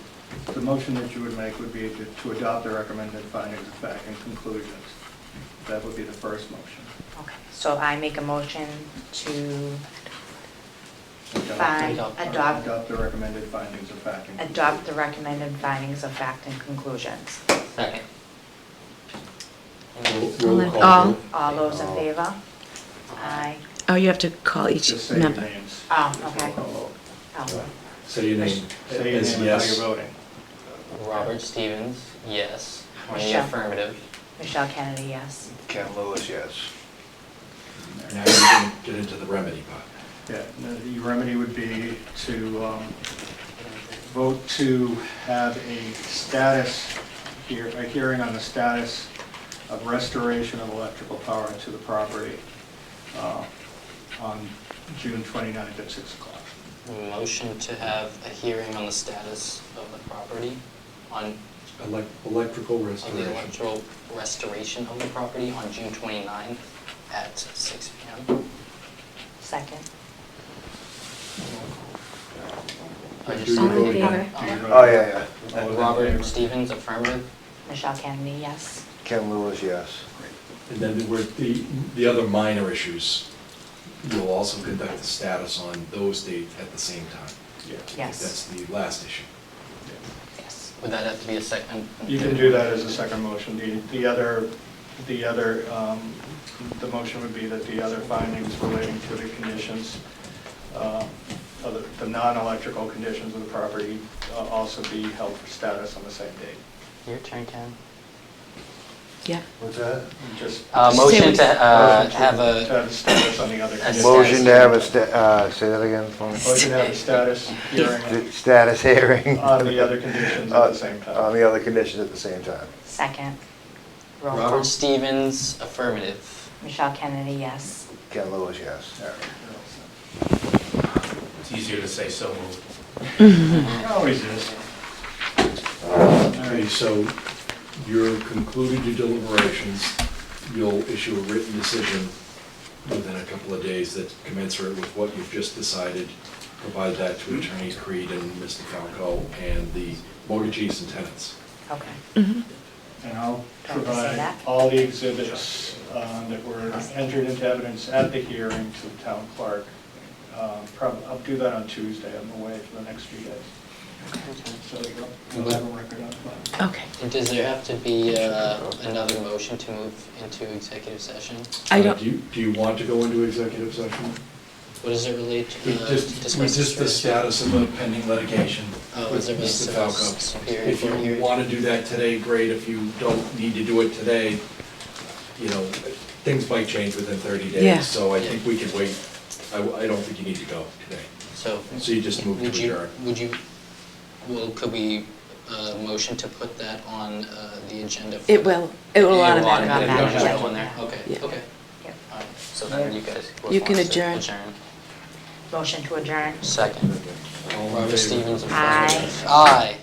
[SPEAKER 3] the motion that you would make would be to adopt the recommended findings of fact and conclusions. That would be the first motion.
[SPEAKER 1] Okay, so I make a motion to
[SPEAKER 3] Adopt
[SPEAKER 1] adopt
[SPEAKER 3] the recommended findings of fact and conclusions.
[SPEAKER 1] adopt the recommended findings of fact and conclusions.
[SPEAKER 4] Second.
[SPEAKER 2] Roll call
[SPEAKER 5] All.
[SPEAKER 2] vote.
[SPEAKER 1] All those in favor? Aye.
[SPEAKER 5] Oh, you have to call each
[SPEAKER 3] Just say your
[SPEAKER 5] member.
[SPEAKER 3] names.
[SPEAKER 1] Oh, okay.
[SPEAKER 3] Oh,
[SPEAKER 1] Oh,
[SPEAKER 2] Say your name
[SPEAKER 3] Say your
[SPEAKER 2] as
[SPEAKER 3] name and how
[SPEAKER 2] yes.
[SPEAKER 3] you're voting.
[SPEAKER 4] Robert Stevens, yes. On the
[SPEAKER 1] Michelle.
[SPEAKER 4] affirmative.
[SPEAKER 1] Michelle Kennedy, yes.
[SPEAKER 8] Ken Lewis, yes.
[SPEAKER 2] Now you can get into the remedy part.
[SPEAKER 3] Yeah, the remedy would be to vote to have a status, a hearing on the status of restoration of electrical power to the property on June 29th at 6 o'clock.
[SPEAKER 4] Motion to have a hearing on the status of the property on,
[SPEAKER 2] Electrical
[SPEAKER 4] of the
[SPEAKER 2] restoration.
[SPEAKER 4] electoral restoration of the property on June 29th at 6 p.m.
[SPEAKER 1] Second.
[SPEAKER 4] I
[SPEAKER 2] Do
[SPEAKER 4] just-
[SPEAKER 2] you vote
[SPEAKER 5] in
[SPEAKER 2] again?
[SPEAKER 5] favor?
[SPEAKER 3] Do you vote?
[SPEAKER 8] Oh, yeah, yeah.
[SPEAKER 3] All those in
[SPEAKER 4] Robert
[SPEAKER 3] favor?
[SPEAKER 4] Stevens, affirmative.
[SPEAKER 1] Michelle Kennedy, yes.
[SPEAKER 8] Ken Lewis, yes.
[SPEAKER 2] And then there were the other minor issues, you'll also conduct the status on those dates at the same time.
[SPEAKER 3] Yeah.
[SPEAKER 1] Yes.
[SPEAKER 2] That's the last issue.
[SPEAKER 1] Yes.
[SPEAKER 4] Would that have to be a second?
[SPEAKER 3] You can do that as a second motion. The motion would be that the other findings relating to the conditions, of the non-electrical conditions of the property also be held for status on the same date.
[SPEAKER 4] Your turn, Ken.
[SPEAKER 5] Yeah,
[SPEAKER 8] What's that?
[SPEAKER 3] And just
[SPEAKER 4] Motion
[SPEAKER 5] Say
[SPEAKER 4] to
[SPEAKER 5] we-
[SPEAKER 4] have
[SPEAKER 3] to
[SPEAKER 4] a,
[SPEAKER 3] have a status on the other
[SPEAKER 4] A
[SPEAKER 3] conditions.
[SPEAKER 8] Motion to have a, say that again for me?
[SPEAKER 3] Motion to have a status hearing
[SPEAKER 8] Status hearing.
[SPEAKER 3] on the other conditions at the same
[SPEAKER 8] On
[SPEAKER 3] time.
[SPEAKER 8] the other conditions at the same time.
[SPEAKER 1] Second. Roll call.
[SPEAKER 4] Robert Stevens, affirmative.
[SPEAKER 1] Michelle Kennedy, yes.
[SPEAKER 8] Ken Lewis, yes.
[SPEAKER 3] All right.
[SPEAKER 9] It's easier to say so moved.
[SPEAKER 3] Always is.
[SPEAKER 2] Okay, so you're concluded your deliberations, you'll issue a written decision within a couple of days that's commensurate with what you've just decided. Provide that to Attorney Creed and Mr. Falco and the mortgagees and tenants.
[SPEAKER 1] Okay.
[SPEAKER 3] And I'll
[SPEAKER 1] Don't say
[SPEAKER 3] provide
[SPEAKER 1] that.
[SPEAKER 3] all the exhibits that were entered into evidence at the hearing to the town clerk. I'll do that on Tuesday. I'm away for the next few days. So you'll have a record on file.
[SPEAKER 5] okay.
[SPEAKER 4] Does there have to be another motion to move into executive session?
[SPEAKER 5] I don't,
[SPEAKER 2] Do you want to go into executive session?
[SPEAKER 4] What does it relate to?
[SPEAKER 2] With just the status of the pending litigation
[SPEAKER 4] Oh,
[SPEAKER 2] with
[SPEAKER 4] is it
[SPEAKER 2] Mr.
[SPEAKER 4] really
[SPEAKER 2] Falco.
[SPEAKER 4] Superior
[SPEAKER 2] If
[SPEAKER 4] Court
[SPEAKER 2] you
[SPEAKER 4] hearing?
[SPEAKER 2] want to do that today, great. If you don't need to do it today, you know, things might change within 30 days.
[SPEAKER 5] Yeah.
[SPEAKER 2] So I think we can wait. I don't think you need to go today.
[SPEAKER 4] So,
[SPEAKER 2] So you just move to
[SPEAKER 4] would you,
[SPEAKER 2] adjourn.
[SPEAKER 4] well, could we motion to put that on the agenda? for-
[SPEAKER 5] it will automatically.
[SPEAKER 1] automatically.
[SPEAKER 4] Just go in there? Okay,
[SPEAKER 5] Yeah.
[SPEAKER 4] okay.
[SPEAKER 1] Yep.
[SPEAKER 4] All right, so then you guys.
[SPEAKER 5] You can
[SPEAKER 4] want to
[SPEAKER 5] adjourn.
[SPEAKER 1] Motion to adjourn.
[SPEAKER 4] Second.
[SPEAKER 2] All in
[SPEAKER 4] Robert
[SPEAKER 2] favor?
[SPEAKER 4] Stevens.
[SPEAKER 1] Aye.
[SPEAKER 4] affirmative. Aye.